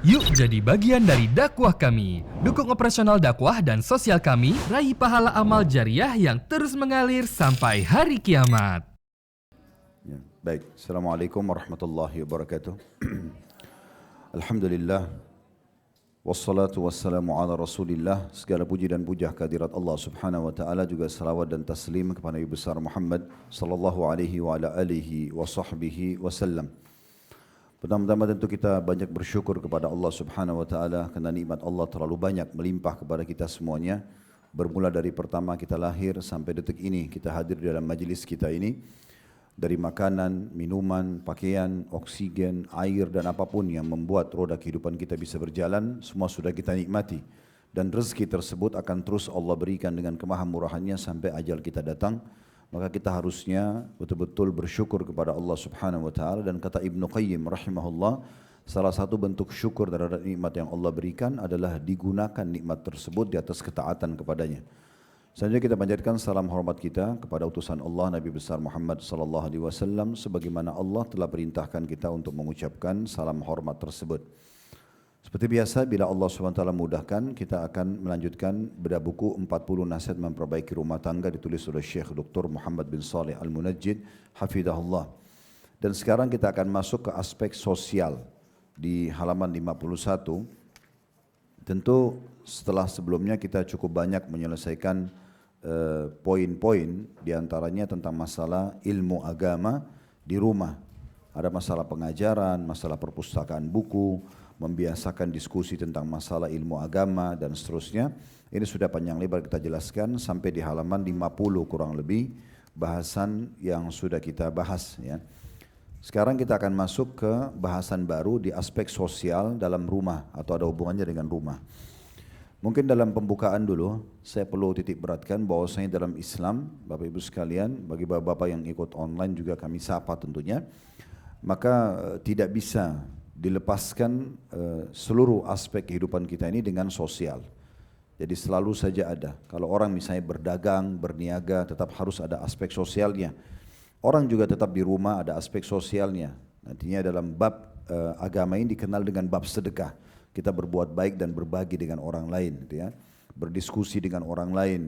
Yuk jadi bagian dari dakwah kami. Dukung operasional dakwah dan sosial kami, raih pahala amal jariah yang terus mengalir sampai hari kiamat. Ya, baik, Assalamualaikum warahmatullahi wabarakatuh. Alhamdulillah, wassalatu wassalamu ala rasulillah. Segala puji dan puja kehadirat Allah subhanahu wa ta'ala, juga salawat dan taslim kepada Nabi besar Muhammad sallallahu alaihi wa ala alihi wa sahbihi wasallam. Pertama-tama tentu kita banyak bersyukur kepada Allah subhanahu wa ta'ala kerana nikmat Allah terlalu banyak melimpah kepada kita semuanya. Bermula dari pertama kita lahir sampai detik ini kita hadir dalam majlis kita ini. Dari makanan, minuman, pakaian, oksigen, air dan apapun yang membuat roda kehidupan kita bisa berjalan, semua sudah kita nikmati. Dan rezeki tersebut akan terus Allah berikan dengan kemahamurahannya sampai ajal kita datang. Maka kita harusnya betul-betul bersyukur kepada Allah subhanahu wa ta'ala. Dan kata Ibnu Qayyim rahimahullah, salah satu bentuk syukur terhadap nikmat yang Allah berikan adalah digunakan nikmat tersebut di atas ketaatan kepadanya. Selanjutnya kita panjatkan salam hormat kita kepada utusan Allah Nabi besar Muhammad sallallahu alaihi wasallam, sebagaimana Allah telah perintahkan kita untuk mengucapkan salam hormat tersebut. Seperti biasa, bila Allah SWT mudahkan, kita akan melanjutkan bedah buku 40 nasihat memperbaiki rumah tangga ditulis oleh Syekh Dr. Muhammad bin Saleh Al-Munajjid hafidhahullah. Dan sekarang kita akan masuk ke aspek sosial di halaman 51. Tentu setelah sebelumnya kita cukup banyak menyelesaikan poin-poin, diantaranya tentang masalah ilmu agama di rumah. Ada masalah pengajaran, masalah perpustakaan buku, membiasakan diskusi tentang masalah ilmu agama dan seterusnya. Ini sudah panjang lebar kita jelaskan sampai di halaman 50 kurang lebih bahasan yang sudah kita bahas ya. Sekarang kita akan masuk ke bahasan baru di aspek sosial dalam rumah atau ada hubungannya dengan rumah. Mungkin dalam pembukaan dulu saya perlu titik beratkan bahwasanya dalam Islam, Bapak Ibu sekalian, bagi bapak-bapak yang ikut online juga kami sapa tentunya, maka tidak bisa dilepaskan seluruh aspek kehidupan kita ini dengan sosial. Jadi selalu saja ada. Kalau orang misalnya berdagang, berniaga, tetap harus ada aspek sosialnya. Orang juga tetap di rumah ada aspek sosialnya. Nantinya dalam bab agama ini dikenal dengan bab sedekah. Kita berbuat baik dan berbagi dengan orang lain, gitu ya. Berdiskusi dengan orang lain,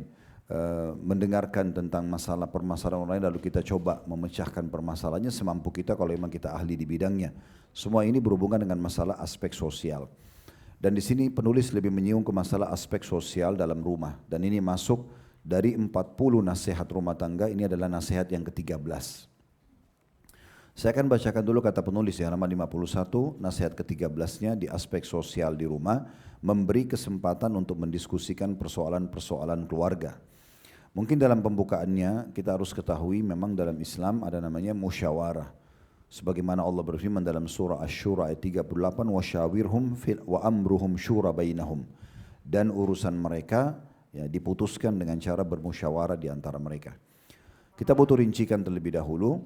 mendengarkan tentang masalah permasalahan orang lain, lalu kita coba memecahkan permasalahannya semampu kita kalau memang kita ahli di bidangnya. Semua ini berhubungan dengan masalah aspek sosial. Dan di sini penulis lebih menyinggung ke masalah aspek sosial dalam rumah. Dan ini masuk dari 40 nasihat rumah tangga, ini adalah nasihat yang ke-13. Saya akan bacakan dulu kata penulis di halaman 51, nasihat ke-13-nya di aspek sosial di rumah, memberi kesempatan untuk mendiskusikan persoalan-persoalan keluarga. Mungkin dalam pembukaannya kita harus ketahui memang dalam Islam ada namanya musyawarah. Sebagaimana Allah berfirman dalam surah Asy-Syura ayat 38, wasyawirhum fil wa amruhum syura bainahum. Dan urusan mereka ya diputuskan dengan cara bermusyawarah di antara mereka. Kita butuh rincikan terlebih dahulu.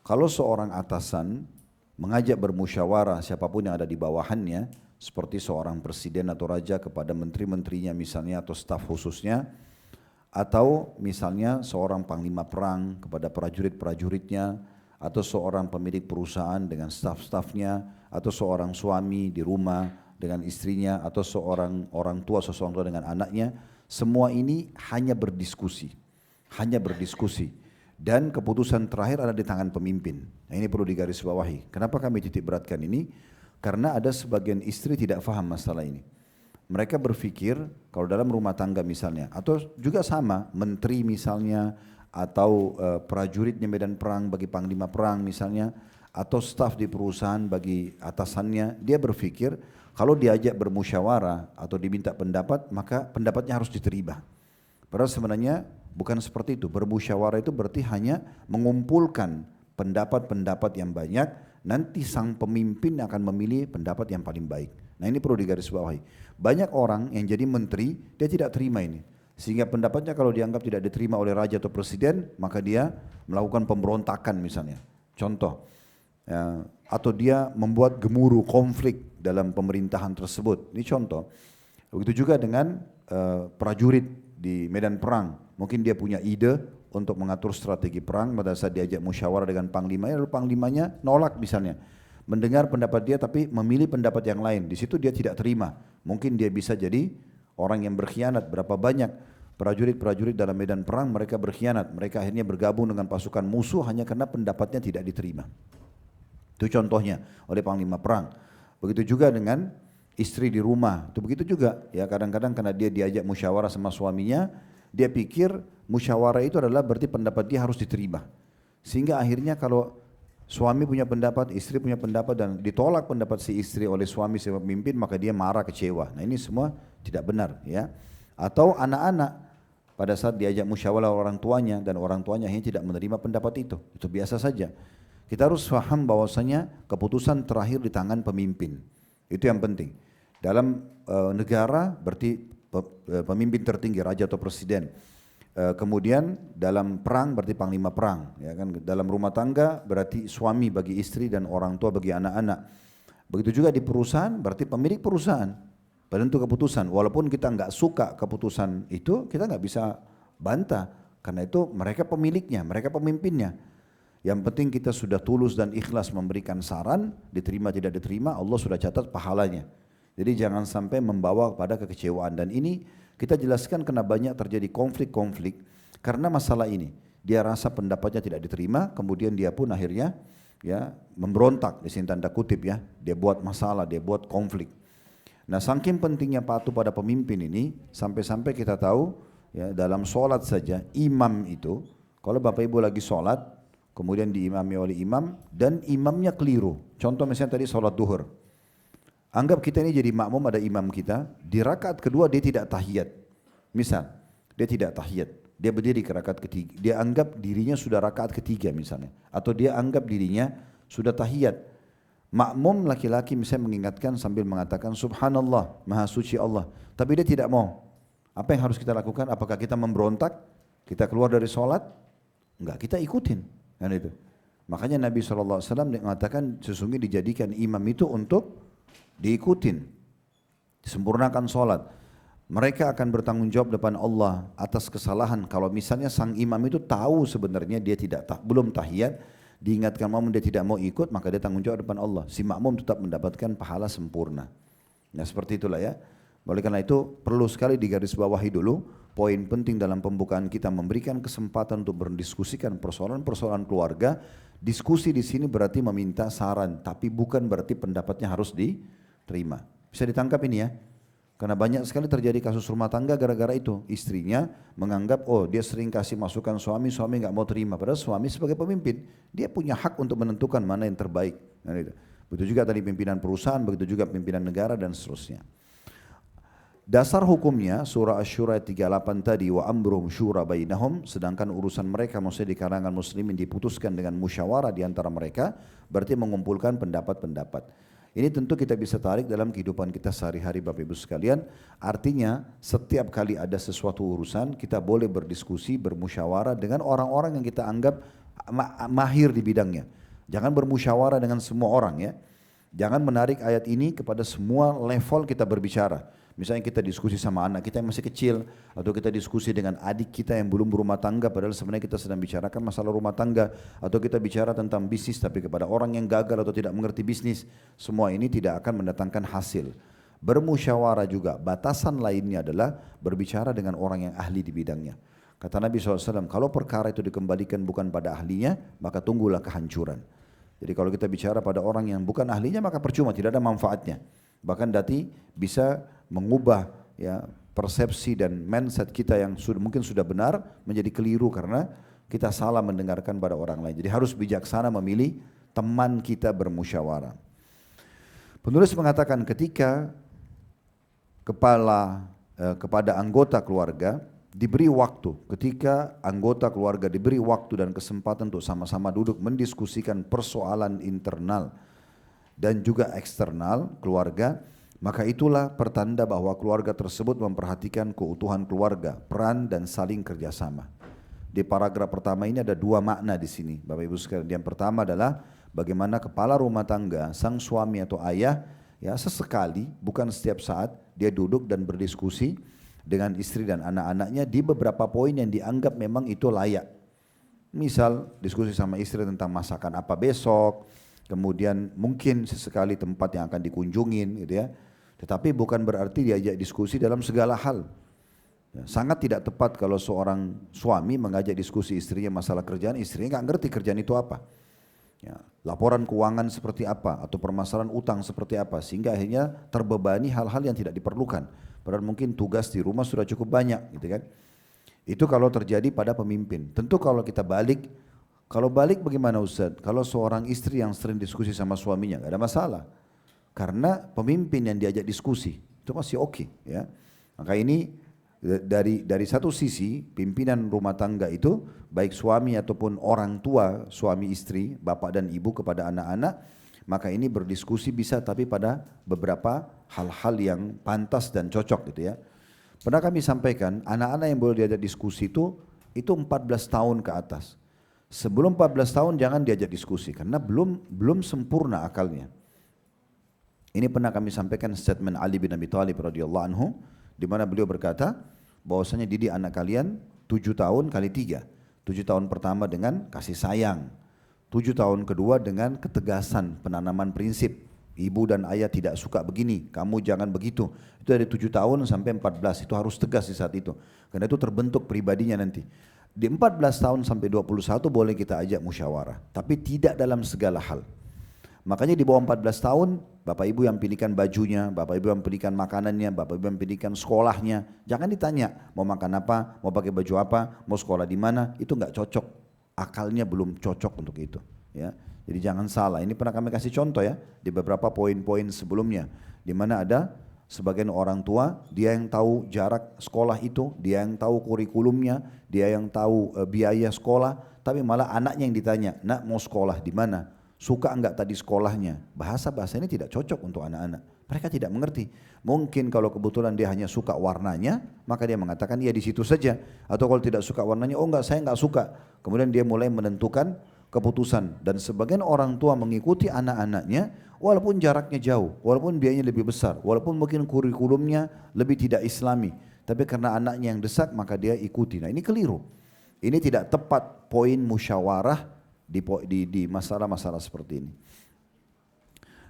Kalau seorang atasan mengajak bermusyawarah siapapun yang ada di bawahannya, seperti seorang presiden atau raja kepada menteri-menterinya misalnya atau staf khususnya, atau misalnya seorang panglima perang kepada prajurit-prajuritnya, atau seorang pemilik perusahaan dengan staf-stafnya, atau seorang suami di rumah dengan istrinya, atau seorang orang tua, seseorang tua dengan anaknya, semua ini hanya berdiskusi, hanya berdiskusi. Dan keputusan terakhir ada di tangan pemimpin. Nah, ini perlu digarisbawahi. Kenapa kami titik beratkan ini? Karena ada sebagian istri tidak faham masalah ini. Mereka berpikir kalau dalam rumah tangga misalnya, atau juga sama, menteri misalnya, atau prajuritnya medan perang bagi panglima perang misalnya, atau staf di perusahaan bagi atasannya, dia berpikir kalau diajak bermusyawarah atau diminta pendapat, maka pendapatnya harus diterima. Padahal sebenarnya bukan seperti itu. Bermusyawarah itu berarti hanya mengumpulkan pendapat-pendapat yang banyak, nanti sang pemimpin akan memilih pendapat yang paling baik. Nah, ini perlu digarisbawahi. Banyak orang yang jadi menteri, dia tidak terima ini. Sehingga pendapatnya kalau dianggap tidak diterima oleh raja atau presiden, maka dia melakukan pemberontakan misalnya. Contoh, ya, atau dia membuat gemuruh konflik dalam pemerintahan tersebut. Ini contoh. Begitu juga dengan prajurit di medan perang. Mungkin dia punya ide untuk mengatur strategi perang, pada saat diajak musyawarah dengan panglimanya, lalu panglimanya nolak misalnya. mendengar pendapat dia tapi memilih pendapat yang lain. Di situ dia tidak terima. Mungkin dia bisa jadi orang yang berkhianat. Berapa banyak prajurit-prajurit dalam medan perang mereka berkhianat. Mereka akhirnya bergabung dengan pasukan musuh hanya karena pendapatnya tidak diterima. Itu contohnya oleh panglima perang. Begitu juga dengan istri di rumah. Itu begitu juga. Ya kadang-kadang karena dia diajak musyawarah sama suaminya, dia pikir musyawarah itu adalah berarti pendapat dia harus diterima. Sehingga akhirnya kalau suami punya pendapat, istri punya pendapat dan ditolak pendapat si istri oleh suami sebagai pemimpin, maka dia marah, kecewa. Nah ini semua tidak benar ya. Atau anak-anak pada saat diajak musyawarah orang tuanya dan orang tuanya akhirnya tidak menerima pendapat itu biasa saja. Kita harus paham bahwasanya keputusan terakhir di tangan pemimpin. Itu yang penting. Dalam negara berarti pemimpin tertinggi, raja atau presiden. Kemudian dalam perang berarti panglima perang. Ya kan? Dalam rumah tangga berarti suami bagi istri dan orang tua bagi anak-anak. Begitu juga di perusahaan berarti pemilik perusahaan. Penentu keputusan. Walaupun kita nggak suka keputusan itu, kita nggak bisa bantah. Karena itu mereka pemiliknya, mereka pemimpinnya. Yang penting kita sudah tulus dan ikhlas memberikan saran, diterima tidak diterima, Allah sudah catat pahalanya. Jadi jangan sampai membawa pada kekecewaan. Dan ini kita jelaskan karena banyak terjadi konflik-konflik karena masalah ini. Dia rasa pendapatnya tidak diterima, kemudian dia pun akhirnya ya memberontak, di sini tanda kutip ya. Dia buat masalah, dia buat konflik. Nah saking pentingnya patuh pada pemimpin ini, sampai-sampai kita tahu ya dalam sholat saja, imam itu, kalau Bapak Ibu lagi sholat, kemudian diimami oleh imam dan imamnya keliru. Contoh misalnya tadi sholat duhur. Anggap kita ini jadi makmum, ada imam kita, di rakaat kedua dia tidak tahiyat. Misal, dia tidak tahiyat, dia berdiri ke rakaat ketiga, dia anggap dirinya sudah rakaat ketiga misalnya. Atau dia anggap dirinya sudah tahiyat. Makmum laki-laki misalnya mengingatkan sambil mengatakan subhanallah, maha suci Allah. Tapi dia tidak mau. Apa yang harus kita lakukan? Apakah kita memberontak? Kita keluar dari sholat? Enggak, kita ikutin. Kan itu. Makanya Nabi SAW mengatakan sesungguhnya dijadikan imam itu untuk diikutin, disempurnakan sholat. Mereka akan bertanggung jawab depan Allah atas kesalahan. Kalau misalnya sang imam itu tahu sebenarnya dia belum tahiyat, diingatkan makmum dia tidak mau ikut, maka dia tanggung jawab depan Allah. Si makmum tetap mendapatkan pahala sempurna. Nah seperti itulah ya. Oleh karena itu perlu sekali digarisbawahi dulu. Poin penting dalam pembukaan kita memberikan kesempatan untuk berdiskusikan persoalan-persoalan keluarga. Diskusi di sini berarti meminta saran, tapi bukan berarti pendapatnya harus diterima. Bisa ditangkap ini ya? Karena banyak sekali terjadi kasus rumah tangga gara-gara itu. Istrinya menganggap, oh dia sering kasih masukan suami, suami nggak mau terima. Padahal suami sebagai pemimpin, dia punya hak untuk menentukan mana yang terbaik. Begitu juga tadi pimpinan perusahaan, begitu juga pimpinan negara dan seterusnya. Dasar hukumnya surah Asy-Syura 38 tadi wa amruhum syura bainahum, sedangkan urusan mereka maksudnya di kalangan muslimin diputuskan dengan musyawarah di antara mereka, berarti mengumpulkan pendapat-pendapat. Ini tentu kita bisa tarik dalam kehidupan kita sehari-hari Bapak Ibu sekalian. Artinya setiap kali ada sesuatu urusan kita boleh berdiskusi, bermusyawarah dengan orang-orang yang kita anggap mahir di bidangnya. Jangan bermusyawarah dengan semua orang ya. Jangan menarik ayat ini kepada semua level kita berbicara. Misalnya kita diskusi sama anak kita yang masih kecil, atau kita diskusi dengan adik kita yang belum berumah tangga, padahal sebenarnya kita sedang bicarakan masalah rumah tangga, atau kita bicara tentang bisnis tapi kepada orang yang gagal atau tidak mengerti bisnis. Semua ini tidak akan mendatangkan hasil. Bermusyawarah juga, batasan lainnya adalah berbicara dengan orang yang ahli di bidangnya. Kata Nabi SAW, kalau perkara itu dikembalikan bukan pada ahlinya, maka tunggulah kehancuran. Jadi kalau kita bicara pada orang yang bukan ahlinya, maka percuma, tidak ada manfaatnya. Bahkan dati bisa mengubah ya persepsi dan mindset kita yang mungkin sudah benar menjadi keliru karena kita salah mendengarkan pada orang lain. Jadi harus bijaksana memilih teman kita bermusyawarah. Penulis mengatakan ketika kepada anggota keluarga diberi waktu, ketika anggota keluarga diberi waktu dan kesempatan untuk sama-sama duduk mendiskusikan persoalan internal dan juga eksternal keluarga, maka itulah pertanda bahwa keluarga tersebut memperhatikan keutuhan keluarga, peran dan saling kerjasama. Di paragraf pertama ini ada dua makna di sini, Bapak Ibu sekalian. Yang pertama adalah bagaimana kepala rumah tangga, sang suami atau ayah, ya sesekali, bukan setiap saat, dia duduk dan berdiskusi dengan istri dan anak-anaknya di beberapa poin yang dianggap memang itu layak. Misal diskusi sama istri tentang masakan apa besok, kemudian mungkin sesekali tempat yang akan dikunjungin gitu ya. Tetapi bukan berarti diajak diskusi dalam segala hal. Ya, sangat tidak tepat kalau seorang suami mengajak diskusi istrinya masalah kerjaan, istrinya nggak ngerti kerjaan itu apa. Ya, laporan keuangan seperti apa atau permasalahan utang seperti apa sehingga akhirnya terbebani hal-hal yang tidak diperlukan. Padahal mungkin tugas di rumah sudah cukup banyak gitu kan. Itu kalau terjadi pada pemimpin. Tentu kalau kita balik, kalau balik bagaimana Ustaz? Kalau seorang istri yang sering diskusi sama suaminya nggak ada masalah. Karena pemimpin yang diajak diskusi itu masih oke ya. Maka ini dari satu sisi pimpinan rumah tangga itu baik suami ataupun orang tua suami istri bapak dan ibu kepada anak-anak maka ini berdiskusi bisa tapi pada beberapa hal-hal yang pantas dan cocok gitu ya. Pernah kami sampaikan anak-anak yang boleh diajak diskusi itu 14 tahun ke atas. Sebelum 14 tahun jangan diajak diskusi karena belum sempurna akalnya. Ini pernah kami sampaikan statement Ali bin Abi Thalib radhiyallahu anhu di mana beliau berkata bahwasanya didik anak kalian 7 tahun kali 3. 7 tahun pertama dengan kasih sayang. 7 tahun kedua dengan ketegasan, penanaman prinsip. Ibu dan ayah tidak suka begini, kamu jangan begitu. Itu dari 7 tahun sampai 14, itu harus tegas di saat itu. Karena itu terbentuk pribadinya nanti. Di 14 tahun sampai 21 boleh kita ajak musyawarah, tapi tidak dalam segala hal. Makanya di bawah 14 tahun, bapak ibu yang pilihkan bajunya, bapak ibu yang pilihkan makanannya, bapak ibu yang pilihkan sekolahnya. Jangan ditanya mau makan apa, mau pakai baju apa, mau sekolah di mana, itu nggak cocok. Akalnya belum cocok untuk itu. Ya. Jadi jangan salah, ini pernah kami kasih contoh ya, di beberapa poin-poin sebelumnya. Di mana ada sebagian orang tua, dia yang tahu jarak sekolah itu, dia yang tahu kurikulumnya, dia yang tahu biaya sekolah, tapi malah anaknya yang ditanya, nak mau sekolah di mana? Suka enggak tadi sekolahnya? Bahasa-bahasa ini tidak cocok untuk anak-anak. Mereka tidak mengerti. Mungkin kalau kebetulan dia hanya suka warnanya, maka dia mengatakan ya di situ saja. Atau kalau tidak suka warnanya, oh enggak saya enggak suka. Kemudian dia mulai menentukan keputusan. Dan sebagian orang tua mengikuti anak-anaknya walaupun jaraknya jauh, walaupun biayanya lebih besar, walaupun mungkin kurikulumnya lebih tidak islami. Tapi karena anaknya yang desak maka dia ikuti. Nah ini keliru. Ini tidak tepat poin musyawarah di masalah-masalah seperti ini.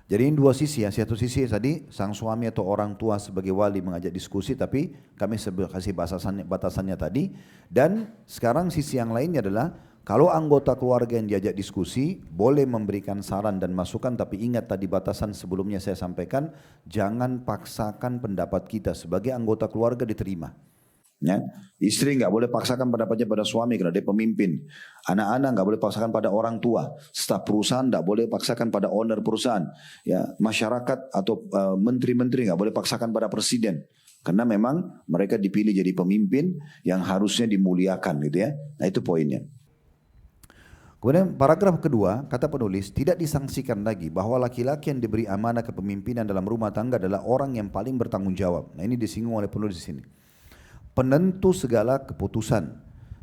Jadi ini dua sisi ya, satu sisi tadi sang suami atau orang tua sebagai wali mengajak diskusi tapi kami kasih batasannya tadi dan sekarang sisi yang lainnya adalah kalau anggota keluarga yang diajak diskusi boleh memberikan saran dan masukan tapi ingat tadi batasan sebelumnya saya sampaikan jangan paksakan pendapat kita sebagai anggota keluarga diterima. Ya, istri nggak boleh paksakan pendapatnya pada suami karena dia pemimpin. Anak-anak nggak boleh paksakan pada orang tua. Staf perusahaan nggak boleh paksakan pada owner perusahaan. Ya, masyarakat atau menteri-menteri nggak boleh paksakan pada presiden. Karena memang mereka dipilih jadi pemimpin yang harusnya dimuliakan gitu ya. Nah itu poinnya. Kemudian paragraf kedua kata penulis tidak disangsikan lagi bahwa laki-laki yang diberi amanah kepemimpinan dalam rumah tangga adalah orang yang paling bertanggung jawab. Nah ini disinggung oleh penulis di sini. Penentu segala keputusan.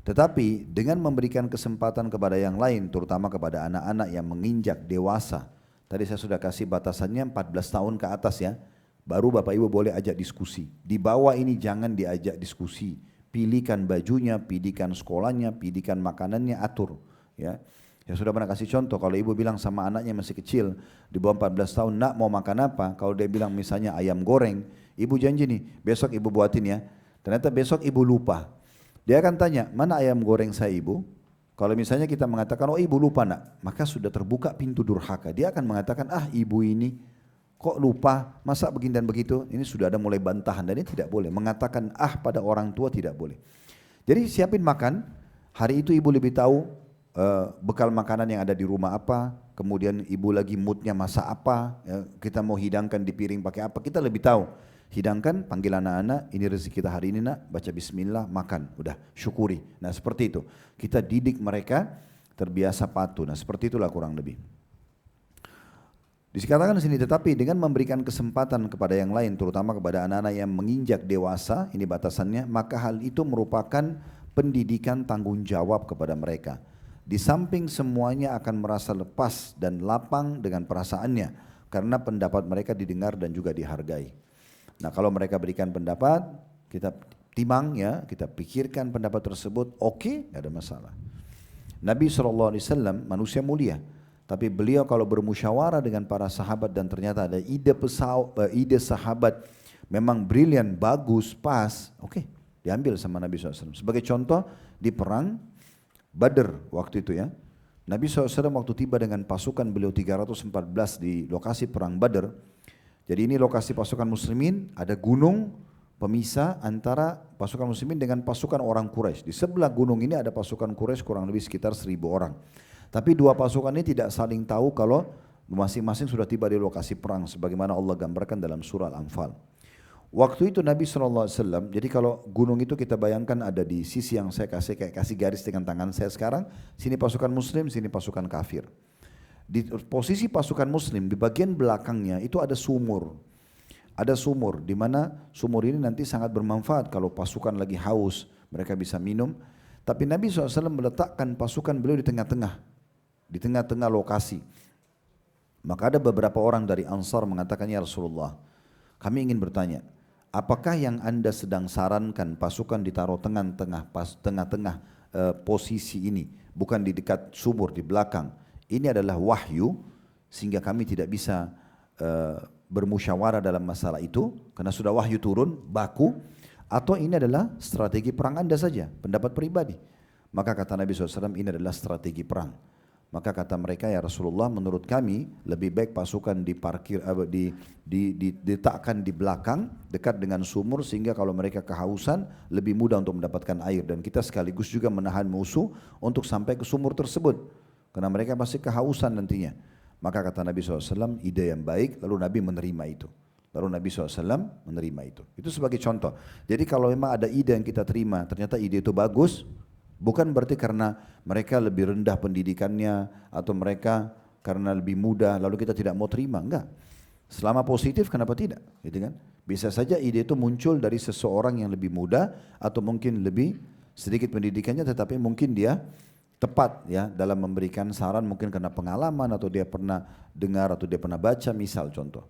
Tetapi dengan memberikan kesempatan kepada yang lain, terutama kepada anak-anak yang menginjak dewasa. Tadi saya sudah kasih batasannya 14 tahun ke atas ya. Baru bapak ibu boleh ajak diskusi. Di bawah ini jangan diajak diskusi. Pilihkan bajunya, pilihkan sekolahnya, pilihkan makanannya, atur. Ya. Saya sudah pernah kasih contoh, kalau ibu bilang sama anaknya masih kecil, di bawah 14 tahun, nak mau makan apa? Kalau dia bilang misalnya ayam goreng, ibu janji nih, besok ibu buatin ya. Ternyata besok ibu lupa. Dia akan tanya, mana ayam goreng saya ibu? Kalau misalnya kita mengatakan, oh ibu lupa nak. Maka sudah terbuka pintu durhaka. Dia akan mengatakan, ah ibu ini kok lupa, masa begini dan begitu. Ini sudah ada mulai bantahan dan ini tidak boleh. Mengatakan ah pada orang tua tidak boleh. Jadi siapin makan, hari itu ibu lebih tahu bekal makanan yang ada di rumah apa. Kemudian ibu lagi moodnya masak apa, ya, kita mau hidangkan di piring pakai apa, kita lebih tahu. Hidangkan, panggil anak-anak, ini rezeki kita hari ini nak, baca bismillah, makan, udah syukuri. Nah seperti itu, kita didik mereka terbiasa patuh, nah seperti itulah kurang lebih. Dikatakan di sini, tetapi dengan memberikan kesempatan kepada yang lain, terutama kepada anak-anak yang menginjak dewasa, ini batasannya, maka hal itu merupakan pendidikan tanggung jawab kepada mereka. Di samping semuanya akan merasa lepas dan lapang dengan perasaannya, karena pendapat mereka didengar dan juga dihargai. Nah kalau mereka berikan pendapat, kita timang ya, kita pikirkan pendapat tersebut, oke, nggak ada masalah. Nabi SAW manusia mulia, Tapi beliau kalau bermusyawarah dengan para sahabat dan ternyata ada ide sahabat memang brilian, bagus, pas, oke, diambil sama Nabi SAW. Sebagai contoh di perang Badr waktu itu ya, Nabi SAW waktu tiba dengan pasukan beliau 314 di lokasi perang Badr. Jadi ini lokasi pasukan muslimin, ada gunung pemisah antara pasukan muslimin dengan pasukan orang Quraisy. Di sebelah gunung ini ada pasukan Quraisy kurang lebih sekitar 1.000 orang. Tapi dua pasukan ini tidak saling tahu kalau masing-masing sudah tiba di lokasi perang sebagaimana Allah gambarkan dalam surah Al-Anfal. Waktu itu Nabi SAW, jadi kalau gunung itu kita bayangkan ada di sisi yang saya kasih garis dengan tangan saya sekarang, sini pasukan muslim, sini pasukan kafir. Di posisi pasukan muslim, di bagian belakangnya itu ada sumur. Ada sumur, di mana sumur ini nanti sangat bermanfaat kalau pasukan lagi haus, mereka bisa minum. Tapi Nabi SAW meletakkan pasukan beliau di tengah-tengah lokasi. Maka ada beberapa orang dari Ansar mengatakan, ya Rasulullah, kami ingin bertanya, apakah yang anda sedang sarankan pasukan ditaruh tengah-tengah posisi ini, bukan di dekat sumur, di belakang, ini adalah wahyu sehingga kami tidak bisa bermusyawarah dalam masalah itu karena sudah wahyu turun, baku, atau ini adalah strategi perang anda saja, pendapat pribadi. Maka kata Nabi SAW, ini adalah strategi perang. Maka kata mereka, ya Rasulullah, menurut kami lebih baik pasukan diletakkan di belakang dekat dengan sumur sehingga kalau mereka kehausan lebih mudah untuk mendapatkan air dan kita sekaligus juga menahan musuh untuk sampai ke sumur tersebut karena mereka pasti kehausan nantinya. Maka kata Nabi SAW, ide yang baik, lalu Nabi menerima itu. Lalu Nabi SAW menerima itu. Itu sebagai contoh. Jadi kalau memang ada ide yang kita terima, ternyata ide itu bagus, bukan berarti karena mereka lebih rendah pendidikannya atau mereka karena lebih muda lalu kita tidak mau terima, enggak. Selama positif kenapa tidak, gitu kan? Bisa saja ide itu muncul dari seseorang yang lebih muda atau mungkin lebih sedikit pendidikannya tetapi mungkin dia tepat ya dalam memberikan saran mungkin karena pengalaman atau dia pernah dengar atau dia pernah baca misal contoh.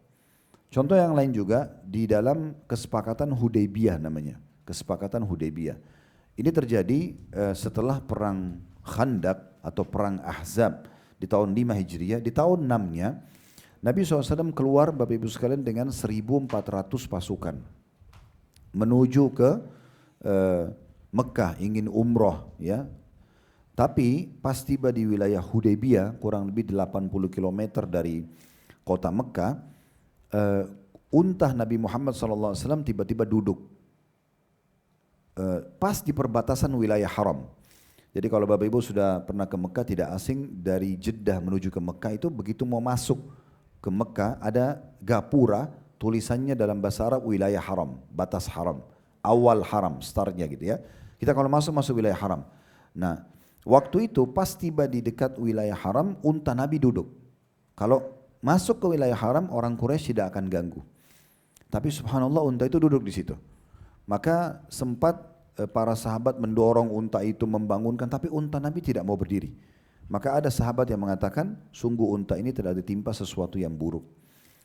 Contoh yang lain juga di dalam kesepakatan Hudaybiyah namanya, kesepakatan Hudaybiyah. Ini terjadi setelah perang Khandaq atau perang Ahzab di tahun 5 Hijriah. Di tahun 6-nya Nabi SAW keluar Bapak Ibu sekalian dengan 1.400 pasukan menuju ke Mekah ingin umroh ya. Tapi pas tiba di wilayah Hudaybiyah kurang lebih 80 km dari kota Mekah, unta Nabi Muhammad SAW tiba-tiba duduk pas di perbatasan wilayah haram. Jadi kalau Bapak Ibu sudah pernah ke Mekah tidak asing dari Jeddah menuju ke Mekah itu begitu mau masuk ke Mekah ada gapura tulisannya dalam bahasa Arab wilayah haram, batas haram, awal haram, startnya gitu ya. Kita kalau masuk wilayah haram. Nah waktu itu pas tiba di dekat wilayah haram unta Nabi duduk. Kalau masuk ke wilayah haram orang Quraisy tidak akan ganggu. Tapi subhanallah unta itu duduk di situ. Maka sempat para sahabat mendorong unta itu membangunkan tapi unta Nabi tidak mau berdiri. Maka ada sahabat yang mengatakan sungguh unta ini telah ditimpa sesuatu yang buruk.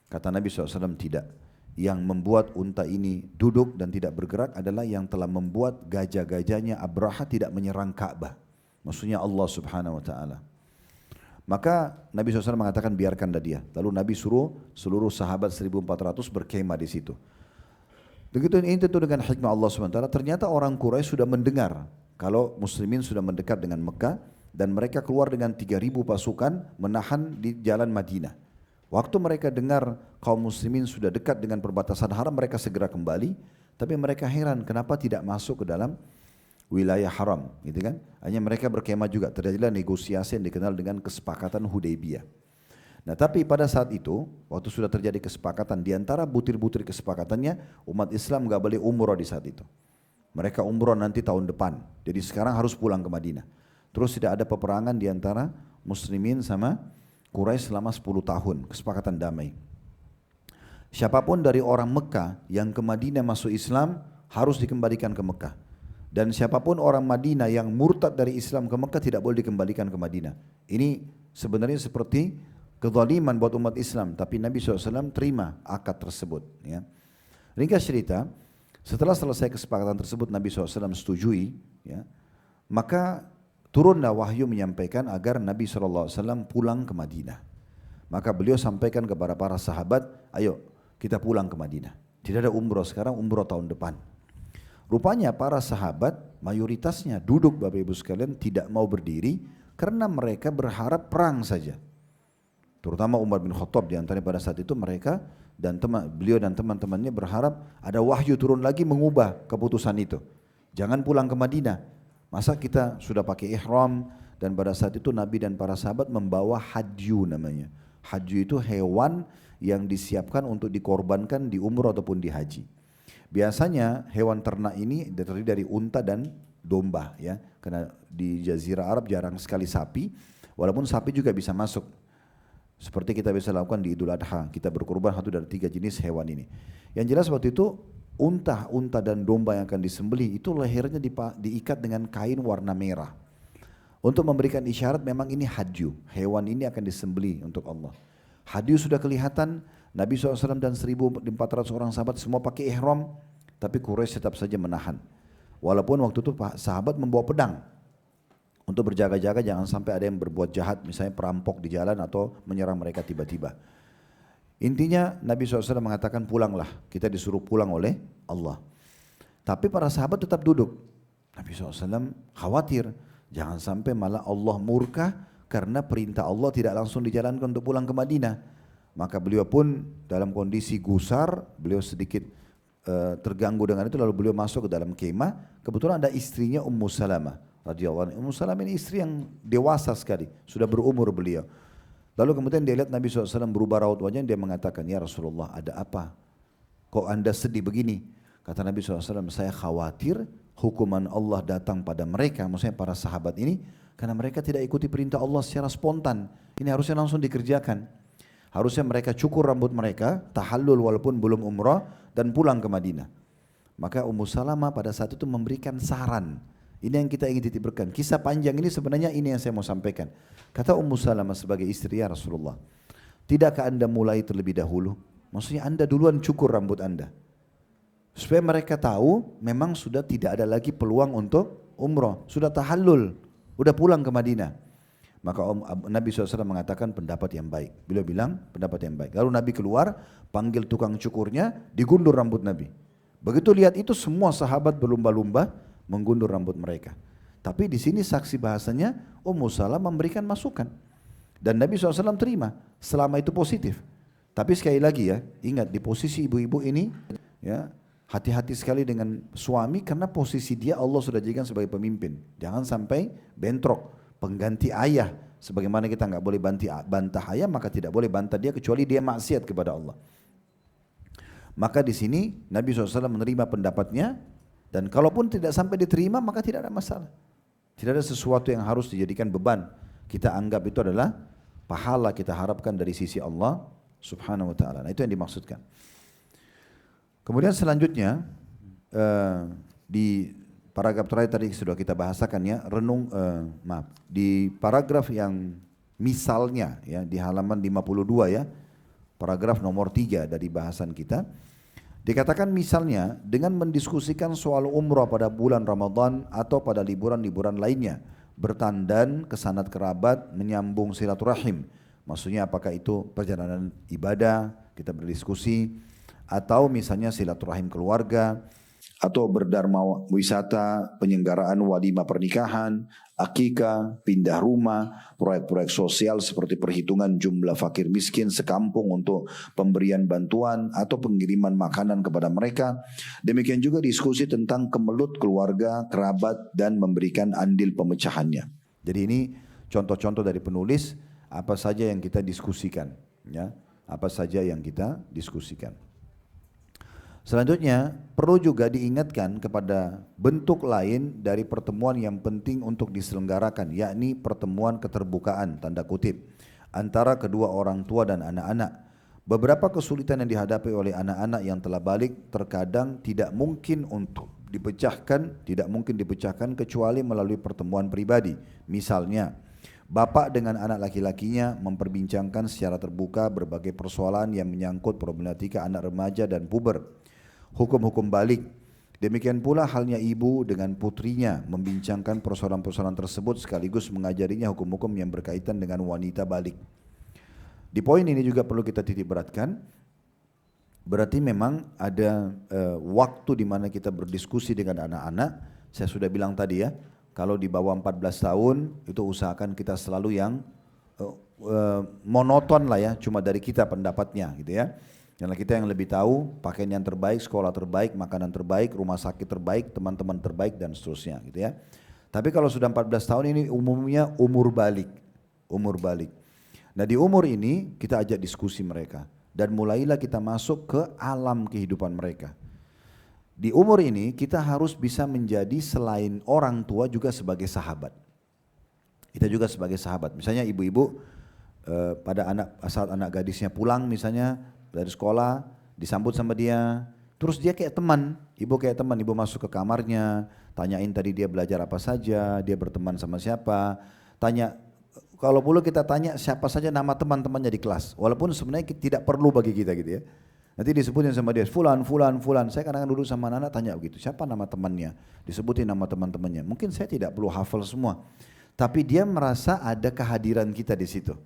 Kata Nabi SAW tidak. Yang membuat unta ini duduk dan tidak bergerak adalah yang telah membuat gajah-gajahnya Abraha tidak menyerang Ka'bah. Maksudnya Allah Subhanahu Wa Taala. Maka Nabi SAW mengatakan biarkanlah dia. Lalu Nabi suruh seluruh sahabat 1.400 berkemah di situ. Begitu ini tentu dengan hikmah Allah SWT, ternyata orang Quraisy sudah mendengar kalau muslimin sudah mendekat dengan Mekah dan mereka keluar dengan 3.000 pasukan menahan di jalan Madinah. Waktu mereka dengar kaum muslimin sudah dekat dengan perbatasan haram, mereka segera kembali, tapi mereka heran kenapa tidak masuk ke dalam wilayah haram, gitu kan? Hanya mereka berkemah juga, terjadilah negosiasi yang dikenal dengan kesepakatan Hudaybiyah. Nah tapi pada saat itu, waktu sudah terjadi kesepakatan, di antara butir-butir kesepakatannya, umat Islam gak boleh umroh di saat itu. Mereka umroh nanti tahun depan, jadi sekarang harus pulang ke Madinah. Terus tidak ada peperangan di antara muslimin sama Quraisy selama 10 tahun, kesepakatan damai. Siapapun dari orang Mekah yang ke Madinah masuk Islam, harus dikembalikan ke Mekah. Dan siapapun orang Madinah yang murtad dari Islam ke Mekah tidak boleh dikembalikan ke Madinah. Ini sebenarnya seperti kezaliman buat umat Islam, tapi Nabi SAW terima akad tersebut. Ya. Ringkas cerita, setelah selesai kesepakatan tersebut Nabi SAW setujui, ya, maka turunlah wahyu menyampaikan agar Nabi SAW pulang ke Madinah. Maka beliau sampaikan kepada para sahabat, ayo kita pulang ke Madinah. Tidak ada umroh sekarang, umroh tahun depan. Rupanya para sahabat mayoritasnya duduk Bapak Ibu sekalian tidak mau berdiri karena mereka berharap perang saja. Terutama Umar bin Khattab diantaranya pada saat itu mereka dan beliau dan teman-temannya berharap ada wahyu turun lagi mengubah keputusan itu. Jangan pulang ke Madinah. Masa kita sudah pakai ihram dan pada saat itu Nabi dan para sahabat membawa hadyu namanya. Hadyu itu hewan yang disiapkan untuk dikorbankan di umroh ataupun di haji. Biasanya hewan ternak ini terdiri dari unta dan domba ya. Karena di Jazirah Arab jarang sekali sapi, walaupun sapi juga bisa masuk. Seperti kita bisa lakukan di Idul Adha, kita berkorban satu dari 3 jenis hewan ini. Yang jelas waktu itu unta dan domba yang akan disembelih itu lehernya diikat dengan kain warna merah. Untuk memberikan isyarat memang ini hadyu, hewan ini akan disembelih untuk Allah. Hadyu sudah kelihatan, Nabi SAW dan 1.400 orang sahabat semua pakai ihram, tapi Quraisy tetap saja menahan. Walaupun waktu itu sahabat membawa pedang untuk berjaga-jaga jangan sampai ada yang berbuat jahat, misalnya perampok di jalan atau menyerang mereka tiba-tiba. Intinya Nabi SAW mengatakan pulanglah, kita disuruh pulang oleh Allah. Tapi para sahabat tetap duduk. Nabi SAW khawatir, jangan sampai malah Allah murka karena perintah Allah tidak langsung dijalankan untuk pulang ke Madinah. Maka beliau pun dalam kondisi gusar, beliau sedikit terganggu dengan itu, lalu beliau masuk ke dalam kemah. Kebetulan ada istrinya Ummu Salamah radhiyallahu anha. Ummu Salamah ini istri yang dewasa sekali, sudah berumur beliau. Lalu kemudian dia lihat Nabi SAW berubah raut wajahnya, dia mengatakan, ya Rasulullah ada apa? Kok anda sedih begini? Kata Nabi SAW, saya khawatir hukuman Allah datang pada mereka, maksudnya para sahabat ini, karena mereka tidak ikuti perintah Allah secara spontan. Ini harusnya langsung dikerjakan. Harusnya mereka cukur rambut mereka, tahallul walaupun belum umrah, dan pulang ke Madinah. Maka Ummu Salamah pada saat itu memberikan saran. Ini yang kita ingin titipkan. Kisah panjang ini sebenarnya ini yang saya mau sampaikan. Kata Ummu Salamah sebagai istri, ya Rasulullah, tidakkah anda mulai terlebih dahulu? Maksudnya anda duluan cukur rambut anda. Supaya mereka tahu memang sudah tidak ada lagi peluang untuk umrah. Sudah tahallul, sudah pulang ke Madinah. Maka Nabi SAW mengatakan pendapat yang baik. Beliau bilang pendapat yang baik. Lalu Nabi keluar, panggil tukang cukurnya, digundur rambut Nabi. Begitu lihat itu semua sahabat berlumba-lumba menggundur rambut mereka. Tapi di sini saksi bahasanya Ummu Salamah memberikan masukan. Dan Nabi SAW terima selama itu positif. Tapi sekali lagi ya, ingat di posisi ibu-ibu ini ya, hati-hati sekali dengan suami karena posisi dia Allah sudah jadikan sebagai pemimpin. Jangan sampai bentrok. Pengganti ayah, sebagaimana kita nggak boleh bantah ayah, maka tidak boleh bantah dia kecuali dia maksiat kepada Allah. Maka di sini Nabi SAW menerima pendapatnya, dan kalaupun tidak sampai diterima maka tidak ada masalah. Tidak ada sesuatu yang harus dijadikan beban. Kita anggap itu adalah pahala kita harapkan dari sisi Allah Subhanahu Wa Taala. Nah, itu yang dimaksudkan. Kemudian selanjutnya di paragraf terakhir tadi sudah kita bahasakan ya, di paragraf yang misalnya ya di halaman 52 ya, paragraf nomor 3 dari bahasan kita, dikatakan misalnya dengan mendiskusikan soal umrah pada bulan Ramadan atau pada liburan-liburan lainnya, bertandan ke sanad kerabat, menyambung silaturahim. Maksudnya apakah itu perjalanan ibadah, kita berdiskusi, atau misalnya silaturahim keluarga, atau berdharma wisata, penyelenggaraan walimah pernikahan, akikah, pindah rumah, proyek-proyek sosial seperti perhitungan jumlah fakir miskin sekampung untuk pemberian bantuan atau pengiriman makanan kepada mereka. Demikian juga diskusi tentang kemelut keluarga, kerabat, dan memberikan andil pemecahannya. Jadi ini contoh-contoh dari penulis apa saja yang kita diskusikan, ya, apa saja yang kita diskusikan. Selanjutnya perlu juga diingatkan kepada bentuk lain dari pertemuan yang penting untuk diselenggarakan, yakni pertemuan keterbukaan tanda kutip antara kedua orang tua dan anak-anak. Beberapa kesulitan yang dihadapi oleh anak-anak yang telah balik terkadang tidak mungkin dipecahkan kecuali melalui pertemuan pribadi. Misalnya, bapak dengan anak laki-lakinya memperbincangkan secara terbuka berbagai persoalan yang menyangkut problematika anak remaja dan puber, hukum-hukum balik, Demikian pula halnya ibu dengan putrinya membincangkan persoalan-persoalan tersebut sekaligus mengajarinya hukum-hukum yang berkaitan dengan wanita balik. Di poin ini juga perlu kita titik beratkan, berarti memang ada waktu di mana kita berdiskusi dengan anak-anak. Saya sudah bilang tadi ya, kalau di bawah 14 tahun itu usahakan kita selalu yang monoton lah ya, cuma dari kita pendapatnya gitu ya. Karena kita yang lebih tahu pakaian yang terbaik, sekolah terbaik, makanan terbaik, rumah sakit terbaik, teman-teman terbaik dan seterusnya gitu ya. Tapi kalau sudah 14 tahun ini umumnya umur balik. Umur balik. Nah di umur ini kita ajak diskusi mereka. Dan mulailah kita masuk ke alam kehidupan mereka. Di umur ini kita harus bisa menjadi selain orang tua juga sebagai sahabat. Kita juga sebagai sahabat. Misalnya ibu-ibu pada saat anak gadisnya pulang misalnya dari sekolah, disambut sama dia, terus dia kayak teman, ibu kayak teman, ibu masuk ke kamarnya, tanyain tadi dia belajar apa saja, dia berteman sama siapa, tanya, kalau perlu kita tanya siapa saja nama teman-temannya di kelas, walaupun sebenarnya tidak perlu bagi kita gitu ya. Nanti disebutin sama dia, fulan, fulan, fulan, saya kadang-kadang dulu sama anak-anak tanya begitu, siapa nama temannya, disebutin nama teman-temannya, mungkin saya tidak perlu hafal semua, tapi dia merasa ada kehadiran kita di situ.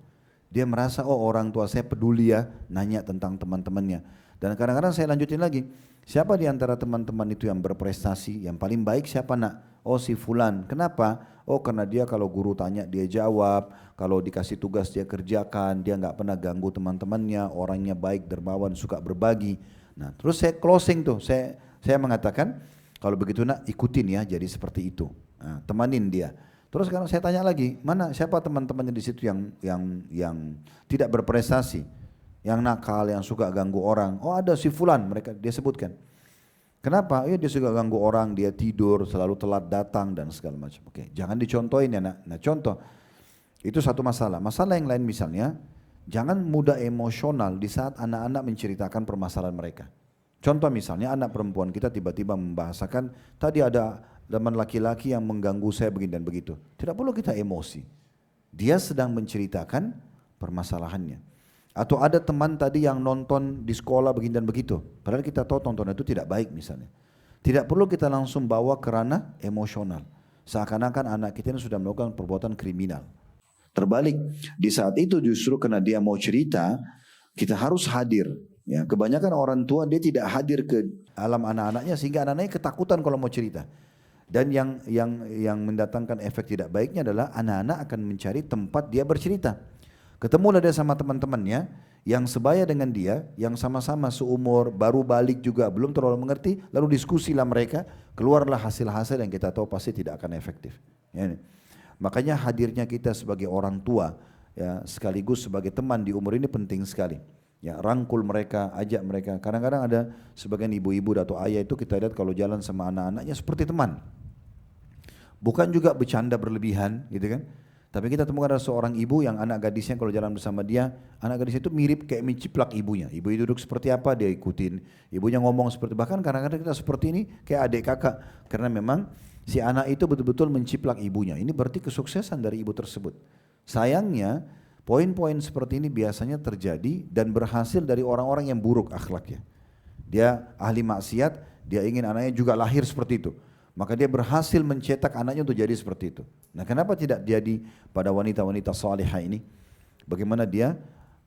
Dia merasa oh orang tua saya peduli ya nanya tentang teman-temannya. Dan kadang-kadang saya lanjutin lagi. Siapa di antara teman-teman itu yang berprestasi? Yang paling baik siapa nak? Oh si fulan. Kenapa? Oh karena dia kalau guru tanya dia jawab. Kalau dikasih tugas dia kerjakan. Dia nggak pernah ganggu teman-temannya. Orangnya baik, dermawan, suka berbagi. Nah terus saya closing tuh. Saya mengatakan kalau begitu nak ikutin ya jadi seperti itu. Nah, temanin dia. Terus sekarang saya tanya lagi, mana siapa teman-temannya di situ yang tidak berprestasi, yang nakal, yang suka ganggu orang? Oh ada si fulan, mereka dia sebutkan. Kenapa? Ya dia suka ganggu orang, dia tidur, selalu telat datang dan segala macam. Oke, jangan dicontohin ya nak. Nah contoh, itu satu masalah. Masalah yang lain misalnya, jangan mudah emosional di saat anak-anak menceritakan permasalahan mereka. Contoh misalnya anak perempuan kita tiba-tiba membahasakan, tadi ada teman laki-laki yang mengganggu saya begini dan begitu. Tidak perlu kita emosi. Dia sedang menceritakan permasalahannya. Atau ada teman tadi yang nonton di sekolah begini dan begitu. Padahal kita tahu tontonan itu tidak baik misalnya. Tidak perlu kita langsung bawa ke ranah emosional. Seakan-akan anak kita ini sudah melakukan perbuatan kriminal. Terbalik, di saat itu justru karena dia mau cerita, kita harus hadir. Ya, kebanyakan orang tua dia tidak hadir ke alam anak-anaknya sehingga anak-anaknya ketakutan kalau mau cerita. Dan yang mendatangkan efek tidak baiknya adalah anak-anak akan mencari tempat dia bercerita. Ketemulah dia sama teman-temannya yang sebaya dengan dia, yang sama-sama seumur, baru balik juga, belum terlalu mengerti, lalu diskusilah mereka, keluarlah hasil-hasil yang kita tahu pasti tidak akan efektif. Ya, makanya hadirnya kita sebagai orang tua, ya, sekaligus sebagai teman di umur ini penting sekali. Ya, rangkul mereka, ajak mereka. Kadang-kadang ada sebagian ibu-ibu atau ayah itu kita lihat kalau jalan sama anak-anaknya seperti teman. Bukan juga bercanda berlebihan gitu kan. Tapi kita temukan ada seorang ibu yang anak gadisnya kalau jalan bersama dia, anak gadisnya itu mirip kayak menciplak ibunya. Ibu duduk seperti apa dia ikutin. Ibunya ngomong seperti, bahkan kadang-kadang kita seperti ini kayak adik kakak. Karena memang si anak itu betul-betul menciplak ibunya. Ini berarti kesuksesan dari ibu tersebut. Sayangnya poin-poin seperti ini biasanya terjadi dan berhasil dari orang-orang yang buruk akhlaknya. Dia ahli maksiat, dia ingin anaknya juga lahir seperti itu. Maka dia berhasil mencetak anaknya untuk jadi seperti itu. Nah kenapa tidak jadi pada wanita-wanita salihah ini? Bagaimana dia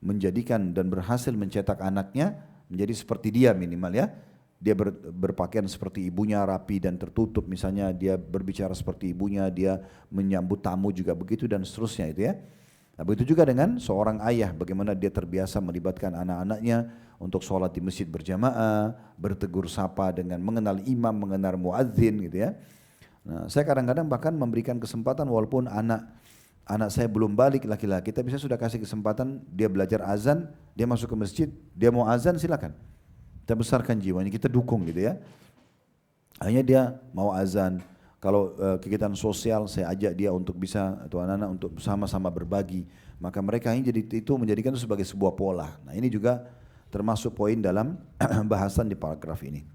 menjadikan dan berhasil mencetak anaknya menjadi seperti dia minimal ya. Dia berpakaian seperti ibunya, rapi dan tertutup misalnya. Dia berbicara seperti ibunya, dia menyambut tamu juga begitu dan seterusnya itu ya. Nah begitu juga dengan seorang ayah, bagaimana dia terbiasa melibatkan anak-anaknya untuk sholat di masjid berjamaah, bertegur sapa dengan mengenal imam, mengenal muadzin gitu ya. Nah, saya kadang-kadang bahkan memberikan kesempatan walaupun anak saya belum balik laki-laki, tapi saya sudah kasih kesempatan dia belajar azan, dia masuk ke masjid, dia mau azan silakan. Kita besarkan jiwanya, kita dukung gitu ya. Hanya dia mau azan. Kalau kegiatan sosial saya ajak dia untuk bisa atau anak-anak untuk sama-sama berbagi, maka mereka ini jadi itu menjadikan itu sebagai sebuah pola. Nah ini juga termasuk poin dalam bahasan di paragraf ini.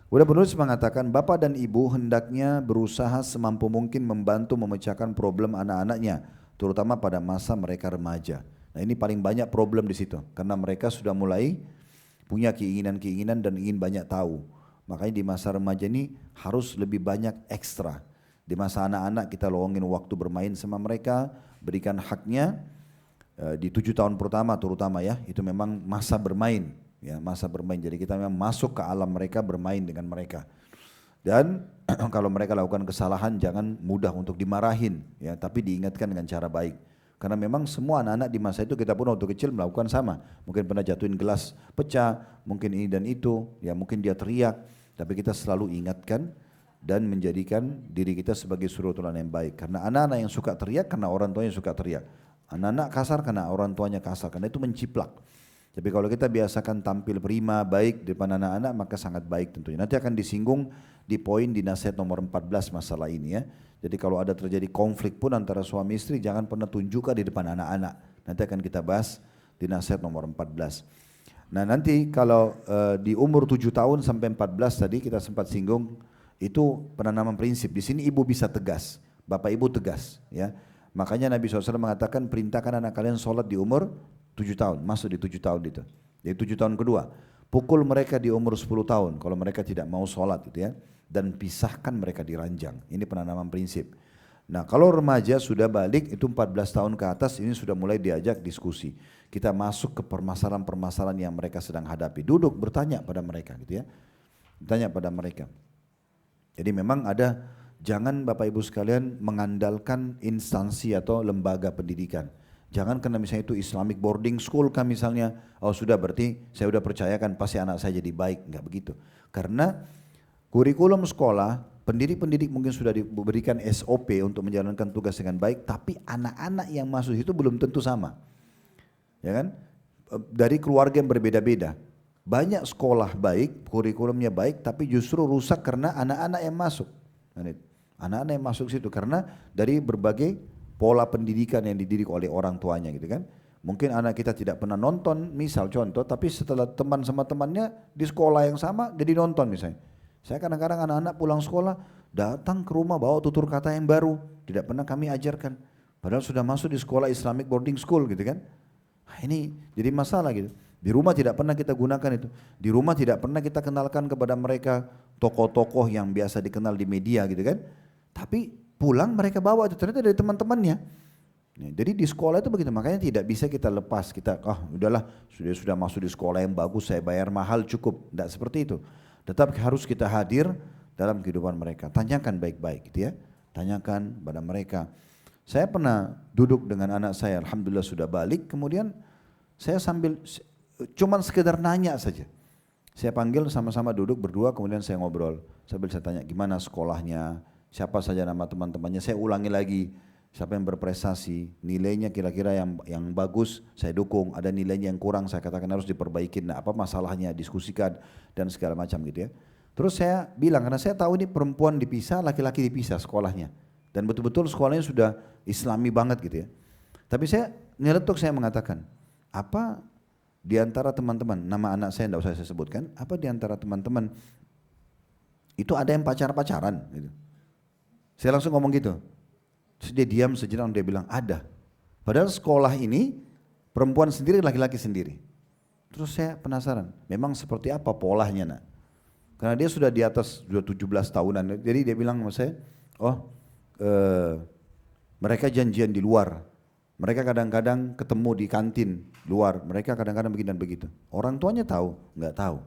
Kemudian penulis mengatakan bapak dan ibu hendaknya berusaha semampu mungkin membantu memecahkan problem anak-anaknya, terutama pada masa mereka remaja. Nah ini paling banyak problem di situ karena mereka sudah mulai punya keinginan-keinginan dan ingin banyak tahu. Makanya di masa remaja ini harus lebih banyak ekstra. Di masa anak-anak kita luangin waktu bermain sama mereka, berikan haknya. Di 7 tahun pertama terutama ya, itu memang masa bermain. Ya, masa bermain. Jadi kita memang masuk ke alam mereka, bermain dengan mereka. Dan kalau mereka lakukan kesalahan jangan mudah untuk dimarahin, ya, tapi diingatkan dengan cara baik. Karena memang semua anak-anak di masa itu kita pun waktu kecil melakukan sama. Mungkin pernah jatuhin gelas pecah, mungkin ini dan itu, ya mungkin dia teriak. Tapi kita selalu ingatkan dan menjadikan diri kita sebagai suri teladan yang baik. Karena anak-anak yang suka teriak karena orang tuanya suka teriak. Anak-anak kasar karena orang tuanya kasar, karena itu menciplak. Tapi kalau kita biasakan tampil prima, baik di depan anak-anak, maka sangat baik tentunya. Nanti akan disinggung di poin di nasihat nomor 14 masalah ini ya. Jadi kalau ada terjadi konflik pun antara suami istri, jangan pernah tunjukkan di depan anak-anak. Nanti akan kita bahas di nasihat nomor 14. Nah nanti kalau di umur 7 tahun sampai 14 tadi kita sempat singgung, itu penanaman prinsip. Di sini ibu bisa tegas, bapak ibu tegas ya. Makanya Nabi SAW mengatakan perintahkan anak kalian sholat di umur 7 tahun, masuk di 7 tahun itu. Jadi 7 tahun kedua, pukul mereka di umur 10 tahun kalau mereka tidak mau sholat gitu ya. Dan pisahkan mereka di ranjang, ini penanaman prinsip. Nah kalau remaja sudah balik itu 14 tahun ke atas, ini sudah mulai diajak diskusi. Kita masuk ke permasalahan-permasalahan yang mereka sedang hadapi. Duduk bertanya pada mereka gitu ya. Bertanya pada mereka. Jadi memang ada, jangan Bapak Ibu sekalian mengandalkan instansi atau lembaga pendidikan. Jangan karena misalnya itu Islamic boarding school kan misalnya, oh sudah berarti saya sudah percayakan pasti anak saya jadi baik. Enggak begitu. Karena kurikulum sekolah, pendidik-pendidik mungkin sudah diberikan SOP untuk menjalankan tugas dengan baik, tapi anak-anak yang masuk itu belum tentu sama. Ya kan? Dari keluarga yang berbeda-beda. Banyak sekolah baik, kurikulumnya baik, tapi justru rusak karena anak-anak yang masuk. Anak-anak yang masuk situ karena dari berbagai pola pendidikan yang dididik oleh orang tuanya gitu kan. Mungkin anak kita tidak pernah nonton, misal contoh, tapi setelah teman sama temannya di sekolah yang sama jadi nonton misalnya. Saya kadang-kadang anak-anak pulang sekolah datang ke rumah bawa tutur kata yang baru, tidak pernah kami ajarkan. Padahal sudah masuk di sekolah Islamic boarding school gitu kan. Nah, ini jadi masalah gitu. Di rumah tidak pernah kita gunakan itu. Di rumah tidak pernah kita kenalkan kepada mereka tokoh-tokoh yang biasa dikenal di media gitu kan. Tapi pulang mereka bawa itu ternyata dari teman-temannya. Jadi di sekolah itu begitu, makanya tidak bisa kita lepas. Kita udahlah sudah masuk di sekolah yang bagus, saya bayar mahal cukup. Tidak seperti itu. Tetap harus kita hadir dalam kehidupan mereka. Tanyakan baik-baik gitu ya. Tanyakan pada mereka. Saya pernah duduk dengan anak saya, alhamdulillah sudah balik, kemudian saya sambil cuman sekedar nanya saja. Saya panggil sama-sama duduk berdua, kemudian saya ngobrol. Sambil saya tanya gimana sekolahnya, siapa saja nama teman-temannya, saya ulangi lagi. Siapa yang berprestasi, nilainya kira-kira yang bagus, saya dukung. Ada nilainya yang kurang, saya katakan harus diperbaikin. Nah, apa masalahnya, diskusikan dan segala macam gitu ya. Terus saya bilang, karena saya tahu ini perempuan dipisah, laki-laki dipisah sekolahnya. Dan betul-betul sekolahnya sudah islami banget gitu ya. Tapi saya nyeletuk, saya mengatakan, apa di antara teman-teman, nama anak saya tidak usah saya sebutkan, apa di antara teman-teman itu ada yang pacar-pacaran gitu. Saya langsung ngomong gitu. Terus dia diam sejenak, dia bilang ada. Padahal sekolah ini perempuan sendiri, laki-laki sendiri. Terus saya penasaran, memang seperti apa polanya nak? Karena dia sudah di atas, sudah 17 tahunan. Jadi dia bilang sama saya, mereka janjian di luar. Mereka kadang-kadang ketemu di kantin luar. Mereka kadang-kadang begini dan begitu. Orang tuanya tahu? Enggak tahu.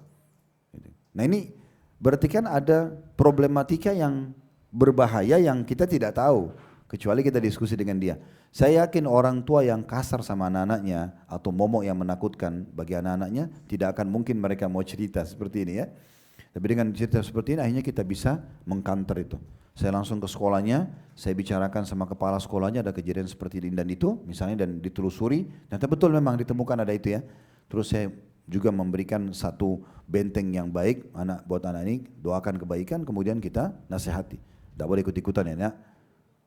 Nah ini berarti kan ada problematika yang berbahaya yang kita tidak tahu. Kecuali kita diskusi dengan dia. Saya yakin orang tua yang kasar sama anak-anaknya atau momok yang menakutkan bagi anak-anaknya, tidak akan mungkin mereka mau cerita seperti ini ya. Tapi dengan cerita seperti ini akhirnya kita bisa mengkanter itu. Saya langsung ke sekolahnya, saya bicarakan sama kepala sekolahnya ada kejadian seperti ini dan itu misalnya, dan ditelusuri, dan betul memang ditemukan ada itu ya. Terus saya juga memberikan satu benteng yang baik buat anak ini, doakan kebaikan, kemudian kita nasihati. Tidak boleh ikut-ikutan ya nak.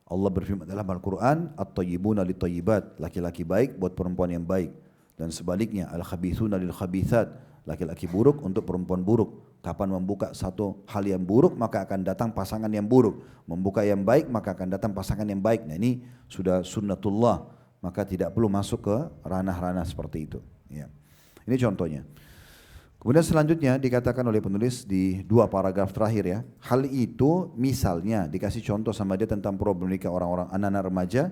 Allah berfirman dalam Al-Quran, at-tayyibuna lit-tayyibat, laki-laki baik buat perempuan yang baik. Dan sebaliknya, al-khabithuna lil-khabithat, laki-laki buruk untuk perempuan buruk. Kapan membuka satu hal yang buruk, maka akan datang pasangan yang buruk. Membuka yang baik, maka akan datang pasangan yang baik. Nah ini sudah sunnatullah, maka tidak perlu masuk ke ranah-ranah seperti itu. Ya. Ini contohnya. Kemudian selanjutnya dikatakan oleh penulis di 2 paragraf terakhir ya. Hal itu misalnya dikasih contoh sama dia tentang problematika orang-orang anak-anak remaja.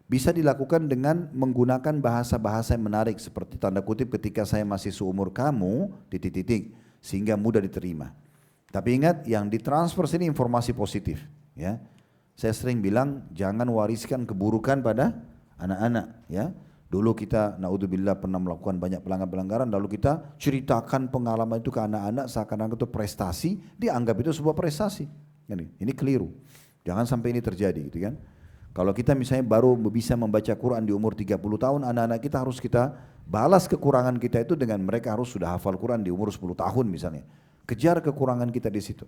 Bisa dilakukan dengan menggunakan bahasa-bahasa yang menarik seperti tanda kutip ketika saya masih seumur kamu, titik-titik, sehingga mudah diterima. Tapi ingat yang ditransfer sini informasi positif ya. Saya sering bilang jangan wariskan keburukan pada anak-anak ya. Dulu kita naudzubillah pernah melakukan banyak pelanggaran lalu kita ceritakan pengalaman itu ke anak-anak seakan-akan itu prestasi, dianggap itu sebuah prestasi. Ini keliru. Jangan sampai ini terjadi gitu kan. Kalau kita misalnya baru bisa membaca Quran di umur 30 tahun, anak-anak kita harus kita balas kekurangan kita itu dengan mereka harus sudah hafal Quran di umur 10 tahun misalnya. Kejar kekurangan kita di situ.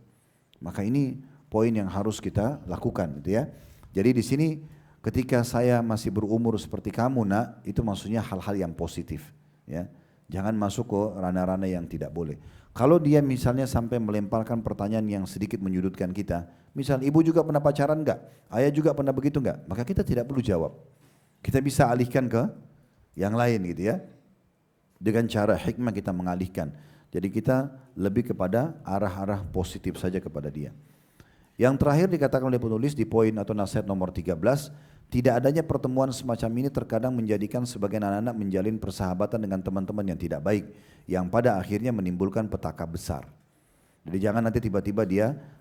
Maka ini poin yang harus kita lakukan gitu ya. Jadi di sini ketika saya masih berumur seperti kamu nak, itu maksudnya hal-hal yang positif ya. Jangan masuk ke ranah-ranah yang tidak boleh. Kalau dia misalnya sampai melemparkan pertanyaan yang sedikit menyudutkan kita, misal ibu juga pernah pacaran enggak? Ayah juga pernah begitu enggak? Maka kita tidak perlu jawab. Kita bisa alihkan ke yang lain gitu ya. Dengan cara hikmah kita mengalihkan. Jadi kita lebih kepada arah-arah positif saja kepada dia. Yang terakhir dikatakan oleh penulis di poin atau nasihat nomor 13, tidak adanya pertemuan semacam ini terkadang menjadikan sebagian anak-anak menjalin persahabatan dengan teman-teman yang tidak baik, yang pada akhirnya menimbulkan petaka besar. Jadi jangan nanti tiba-tiba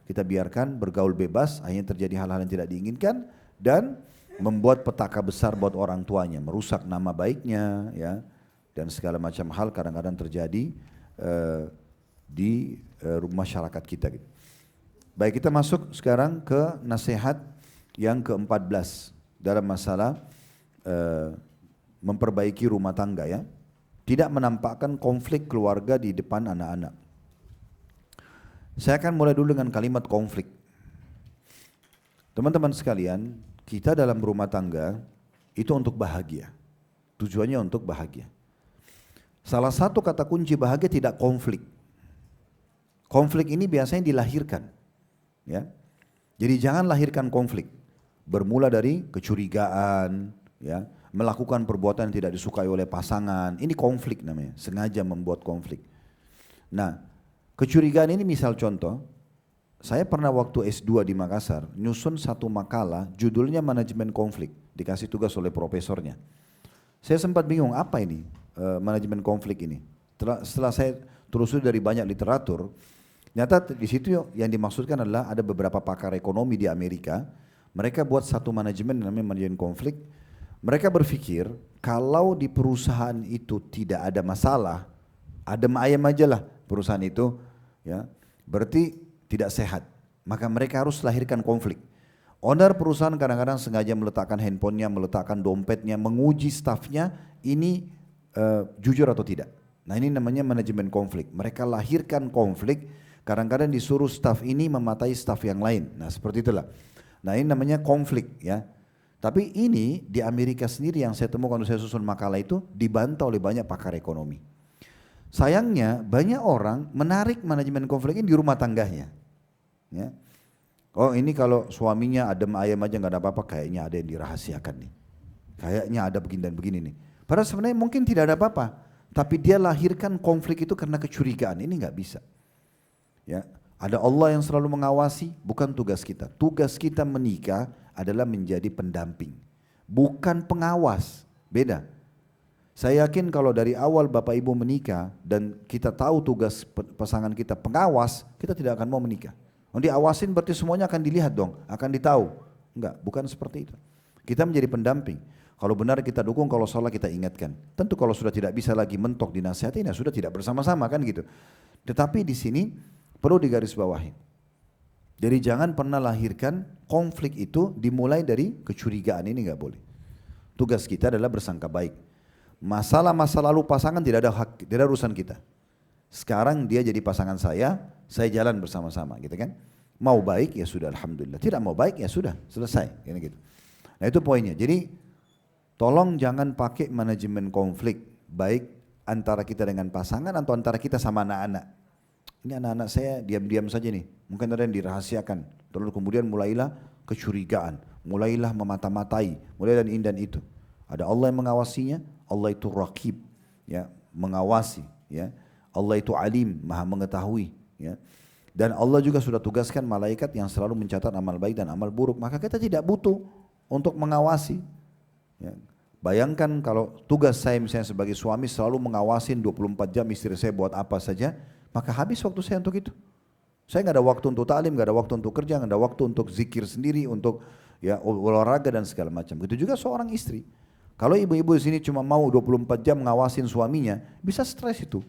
kita biarkan bergaul bebas, akhirnya terjadi hal-hal yang tidak diinginkan dan membuat petaka besar buat orang tuanya, merusak nama baiknya ya, dan segala macam hal kadang-kadang terjadi di masyarakat kita gitu. Baik, kita masuk sekarang ke nasihat yang ke-14 dalam masalah memperbaiki rumah tangga ya. Tidak menampakkan konflik keluarga di depan anak-anak. Saya akan mulai dulu dengan kalimat konflik. Teman-teman sekalian, kita dalam rumah tangga itu untuk bahagia. Tujuannya untuk bahagia. Salah satu kata kunci bahagia tidak konflik. Konflik ini biasanya dilahirkan. Ya. Jadi jangan lahirkan konflik. Bermula dari kecurigaan, ya, melakukan perbuatan yang tidak disukai oleh pasangan. Ini konflik namanya, sengaja membuat konflik. Nah, kecurigaan ini misal contoh, saya pernah waktu S2 di Makassar, nyusun satu makalah, judulnya manajemen konflik, dikasih tugas oleh profesornya. Saya sempat bingung, apa ini manajemen konflik ini? Setelah saya telusuri dari banyak literatur, ternyata di situ yang dimaksudkan adalah ada beberapa pakar ekonomi di Amerika, mereka buat satu manajemen namanya manajemen konflik. Mereka berpikir kalau di perusahaan itu tidak ada masalah, adem ayem aja lah perusahaan itu, ya, berarti tidak sehat. Maka mereka harus lahirkan konflik. Owner perusahaan kadang-kadang sengaja meletakkan handphonenya, meletakkan dompetnya, menguji stafnya ini jujur atau tidak. Nah ini namanya manajemen konflik. Mereka lahirkan konflik, kadang-kadang disuruh staf ini mematai staf yang lain. Nah seperti itulah. Nah ini namanya konflik ya. Tapi ini di Amerika sendiri yang saya temukan waktu saya susun makalah itu dibantah oleh banyak pakar ekonomi. Sayangnya banyak orang menarik manajemen konflik ini di rumah tangganya. Ya. Oh ini kalau suaminya adem ayem aja nggak ada apa-apa, kayaknya ada yang dirahasiakan nih. Kayaknya ada begini dan begini nih. Padahal sebenarnya mungkin tidak ada apa-apa. Tapi dia lahirkan konflik itu karena kecurigaan, ini nggak bisa. Ya. Ada Allah yang selalu mengawasi, bukan tugas kita. Tugas kita menikah adalah menjadi pendamping, bukan pengawas. Beda. Saya yakin kalau dari awal Bapak Ibu menikah dan kita tahu tugas pasangan kita pengawas, kita tidak akan mau menikah. Diawasin berarti semuanya akan dilihat dong, akan ditahu. Enggak, bukan seperti itu. Kita menjadi pendamping. Kalau benar kita dukung, kalau salah kita ingatkan. Tentu kalau sudah tidak bisa lagi mentok dinasihatin, ya sudah tidak bersama-sama kan gitu. Tetapi di sini perlu digarisbawahi. Jadi jangan pernah lahirkan konflik itu dimulai dari kecurigaan, ini nggak boleh. Tugas kita adalah bersangka baik. Masalah masa lalu pasangan tidak ada hak, tidak ada urusan kita. Sekarang dia jadi pasangan saya jalan bersama-sama gitu kan. Mau baik ya sudah alhamdulillah, tidak mau baik ya sudah selesai gitu. Nah itu poinnya. Jadi tolong jangan pakai manajemen konflik baik antara kita dengan pasangan atau antara kita sama anak-anak. Ini anak-anak saya diam-diam saja nih, mungkin ada yang dirahasiakan. Terus kemudian mulailah kecurigaan, mulailah memata-matai, mulai dan ini dan itu. Ada Allah yang mengawasinya, Allah itu raqib, ya, mengawasi, ya. Allah itu alim, maha mengetahui. Ya. Dan Allah juga sudah tugaskan malaikat yang selalu mencatat amal baik dan amal buruk. Maka kita tidak butuh untuk mengawasi. Ya. Bayangkan kalau tugas saya misalnya sebagai suami selalu mengawasin 24 jam istri saya buat apa saja, maka habis waktu saya untuk itu. Saya nggak ada waktu untuk ta'lim, nggak ada waktu untuk kerja, nggak ada waktu untuk zikir sendiri, untuk ya olahraga dan segala macam. Begitu juga seorang istri. Kalau ibu-ibu di sini cuma mau 24 jam ngawasin suaminya, bisa stres itu.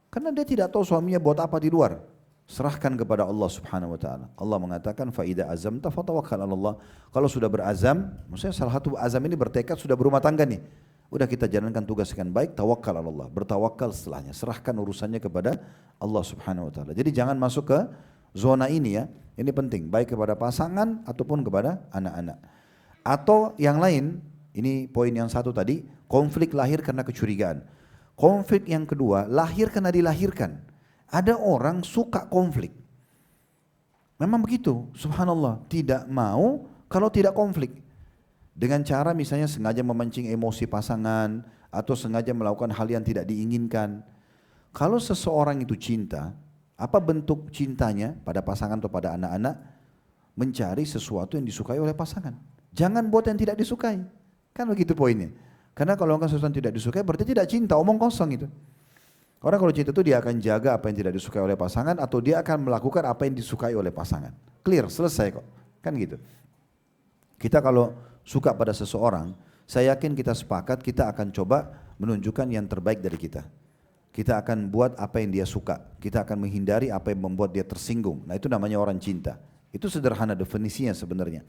Karena dia tidak tahu suaminya buat apa di luar. Serahkan kepada Allah Subhanahu wa taala. Allah mengatakan fa idza azamta fatawakkal 'ala Allah. Kalau sudah berazam, maksudnya salah satu azam ini bertekad sudah berumah tangga nih. Udah kita jalankan tugas dengan baik, tawakkal 'ala Allah. Bertawakal setelahnya, serahkan urusannya kepada Allah Subhanahu wa taala. Jadi jangan masuk ke zona ini ya. Ini penting, baik kepada pasangan ataupun kepada anak-anak. Atau yang lain, ini poin yang satu tadi, konflik lahir karena kecurigaan. Konflik yang kedua, lahir karena dilahirkan. Ada orang suka konflik. Memang begitu, subhanallah. Tidak mau kalau tidak konflik. Dengan cara misalnya sengaja memancing emosi pasangan atau sengaja melakukan hal yang tidak diinginkan. Kalau seseorang itu cinta, apa bentuk cintanya pada pasangan atau pada anak-anak? Mencari sesuatu yang disukai oleh pasangan. Jangan buat yang tidak disukai. Kan begitu poinnya. Karena kalau sesuatu yang tidak disukai berarti tidak cinta, omong kosong itu. Orang kalau cinta itu dia akan jaga apa yang tidak disukai oleh pasangan atau dia akan melakukan apa yang disukai oleh pasangan. Clear, selesai kok. Kan gitu. Kita kalau suka pada seseorang, saya yakin kita sepakat kita akan coba menunjukkan yang terbaik dari kita. Kita akan buat apa yang dia suka. Kita akan menghindari apa yang membuat dia tersinggung. Nah itu namanya orang cinta. Itu sederhana definisinya sebenarnya.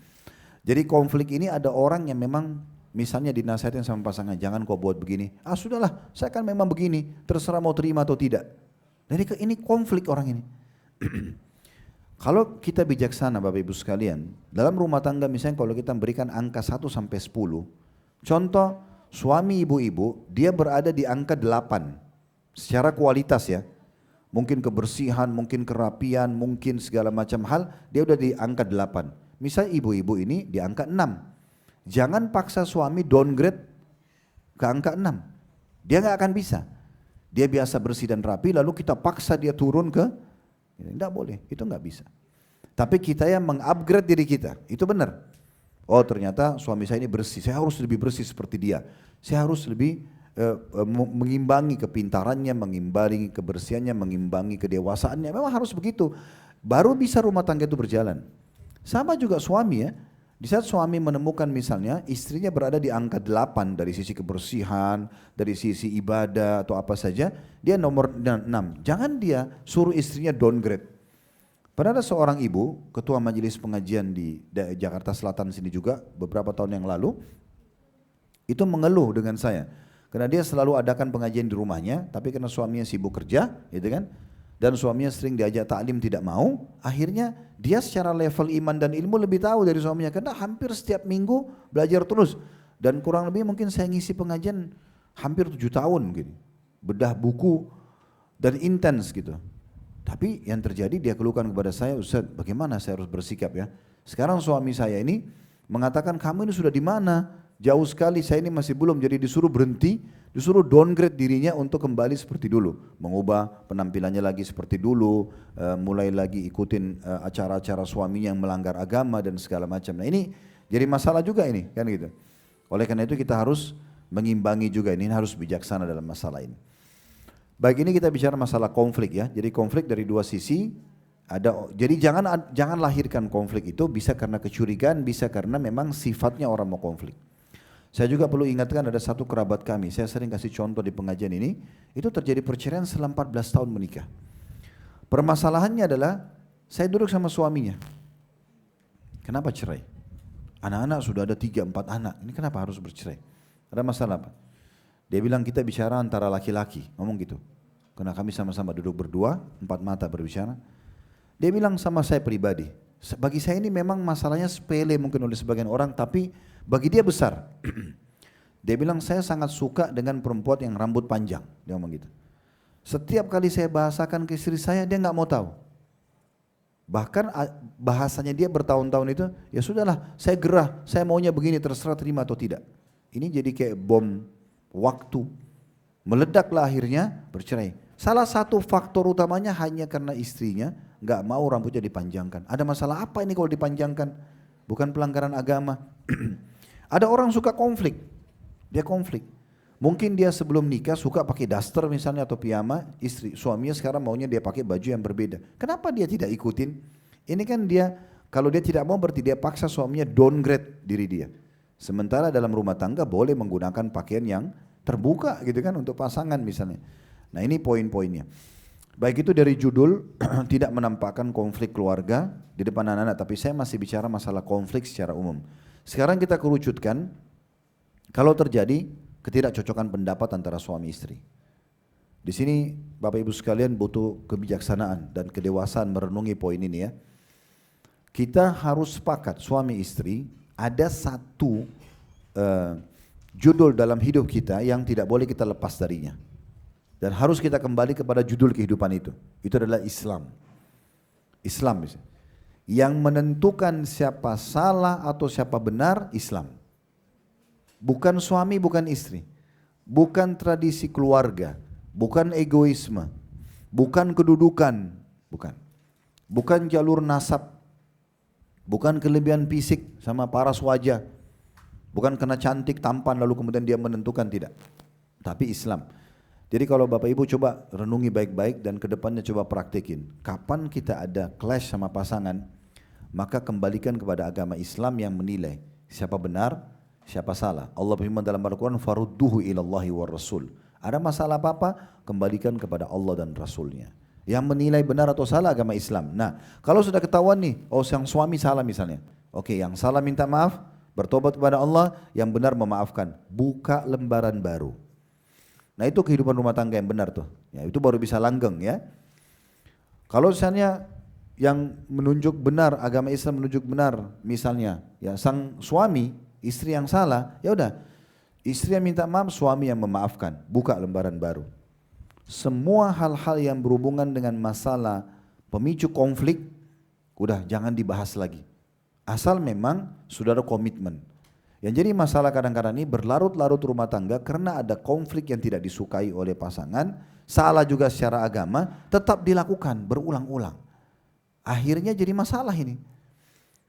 Jadi konflik ini ada orang yang memang misalnya dinasihatin sama pasangan, jangan kau buat begini. Ah sudahlah, saya kan memang begini, terserah mau terima atau tidak. Jadi ini konflik orang ini. Kalau kita bijaksana Bapak Ibu sekalian, dalam rumah tangga misalnya kalau kita berikan angka 1 sampai 10, contoh suami ibu-ibu, dia berada di angka 8 secara kualitas ya. Mungkin kebersihan, mungkin kerapian, mungkin segala macam hal, dia udah di angka 8. Misalnya ibu-ibu ini di angka 6. Jangan paksa suami downgrade ke angka 6. Dia nggak akan bisa. Dia biasa bersih dan rapi, lalu kita paksa dia turun ke, tidak boleh, itu nggak bisa. Tapi kita yang mengupgrade diri kita, itu benar. Oh ternyata suami saya ini bersih, saya harus lebih bersih seperti dia. Saya harus lebih mengimbangi kepintarannya, mengimbangi kebersihannya, mengimbangi kedewasaannya. Memang harus begitu. Baru bisa rumah tangga itu berjalan. Sama juga suami ya. Di saat suami menemukan misalnya istrinya berada di angka 8 dari sisi kebersihan, dari sisi ibadah atau apa saja, dia nomor 6. Jangan dia suruh istrinya downgrade. Pernah ada seorang ibu, ketua majelis pengajian di Jakarta Selatan sini juga beberapa tahun yang lalu, itu mengeluh dengan saya. Karena dia selalu adakan pengajian di rumahnya, tapi karena suaminya sibuk kerja, gitu kan? Dan suaminya sering diajak taklim tidak mau, akhirnya dia secara level iman dan ilmu lebih tahu dari suaminya karena hampir setiap minggu belajar terus dan kurang lebih mungkin saya ngisi pengajian hampir 7 tahun mungkin, bedah buku dan intens gitu. Tapi yang terjadi dia keluhkan kepada saya, Ustaz bagaimana saya harus bersikap ya, sekarang suami saya ini mengatakan kamu ini sudah di mana, jauh sekali, saya ini masih belum, jadi disuruh berhenti, disuruh downgrade dirinya untuk kembali seperti dulu, mengubah penampilannya lagi seperti dulu, mulai lagi ikutin acara-acara suaminya yang melanggar agama dan segala macam. Nah ini jadi masalah juga ini kan gitu. Oleh karena itu kita harus mengimbangi juga ini harus bijaksana dalam masalah ini. Baik, ini kita bicara masalah konflik ya. Jadi konflik dari dua sisi ada. Jadi jangan lahirkan konflik itu, bisa karena kecurigaan, bisa karena memang sifatnya orang mau konflik. Saya juga perlu ingatkan ada satu kerabat kami, saya sering kasih contoh di pengajian ini, itu terjadi perceraian setelah 14 tahun menikah. Permasalahannya adalah, saya duduk sama suaminya. Kenapa cerai? Anak-anak sudah ada 3-4 anak, ini kenapa harus bercerai? Ada masalah apa? Dia bilang kita bicara antara laki-laki, ngomong gitu. Karena kami sama-sama duduk berdua, 4 mata berbicara. Dia bilang sama saya pribadi, bagi saya ini memang masalahnya sepele mungkin oleh sebagian orang, tapi bagi dia besar. Dia bilang saya sangat suka dengan perempuan yang rambut panjang. Dia ngomong gitu. Setiap kali saya bahasakan ke istri saya, dia nggak mau tahu. Bahkan bahasanya dia bertahun-tahun itu, ya sudahlah, saya gerah, saya maunya begini, terserah terima atau tidak. Ini jadi kayak bom waktu. Meledaklah akhirnya bercerai. Salah satu faktor utamanya hanya karena istrinya nggak mau rambutnya dipanjangkan. Ada masalah apa ini kalau dipanjangkan? Bukan pelanggaran agama. Ada orang suka konflik, dia konflik. Mungkin dia sebelum nikah suka pakai daster misalnya atau piyama, suaminya sekarang maunya dia pakai baju yang berbeda. Kenapa dia tidak ikutin? Ini kan dia, kalau dia tidak mau berarti dia paksa suaminya downgrade diri dia. Sementara dalam rumah tangga boleh menggunakan pakaian yang terbuka gitu kan untuk pasangan misalnya. Nah ini poin-poinnya. Baik itu dari judul tidak menampakkan konflik keluarga di depan anak-anak, tapi saya masih bicara masalah konflik secara umum. Sekarang kita kerucutkan, kalau terjadi ketidakcocokan pendapat antara suami istri. Di sini Bapak Ibu sekalian butuh kebijaksanaan dan kedewasaan merenungi poin ini ya. Kita harus sepakat suami istri ada satu judul dalam hidup kita yang tidak boleh kita lepas darinya. Dan harus kita kembali kepada judul kehidupan itu. Itu adalah Islam. Islam yang menentukan siapa salah atau siapa benar, Islam. Bukan suami, bukan istri. Bukan tradisi keluarga. Bukan egoisme. Bukan kedudukan. Bukan. Bukan jalur nasab. Bukan kelebihan fisik sama paras wajah. Bukan karena cantik, tampan lalu kemudian dia menentukan, tidak. Tapi Islam. Jadi kalau Bapak Ibu coba renungi baik-baik dan kedepannya coba praktekin. Kapan kita ada clash sama pasangan, maka kembalikan kepada agama Islam yang menilai siapa benar, siapa salah. Allah berfirman dalam Al-Quran, farudduhu ilallahi war rasul. Ada masalah apa-apa, kembalikan kepada Allah dan Rasulnya. Yang menilai benar atau salah agama Islam. Nah, kalau sudah ketahuan nih, oh yang suami salah misalnya. Oke, yang salah minta maaf, bertobat kepada Allah, yang benar memaafkan. Buka lembaran baru. Nah itu kehidupan rumah tangga yang benar tuh. Ya, itu baru bisa langgeng ya. Kalau misalnya yang menunjuk benar, agama Islam menunjuk benar, misalnya ya sang suami, istri yang salah, ya udah. Istri yang minta maaf, suami yang memaafkan. Buka lembaran baru. Semua hal-hal yang berhubungan dengan masalah pemicu konflik, udah jangan dibahas lagi. Asal memang sudah ada komitmen. Yang jadi masalah kadang-kadang ini berlarut-larut rumah tangga karena ada konflik yang tidak disukai oleh pasangan, salah juga secara agama, tetap dilakukan berulang-ulang. Akhirnya jadi masalah ini.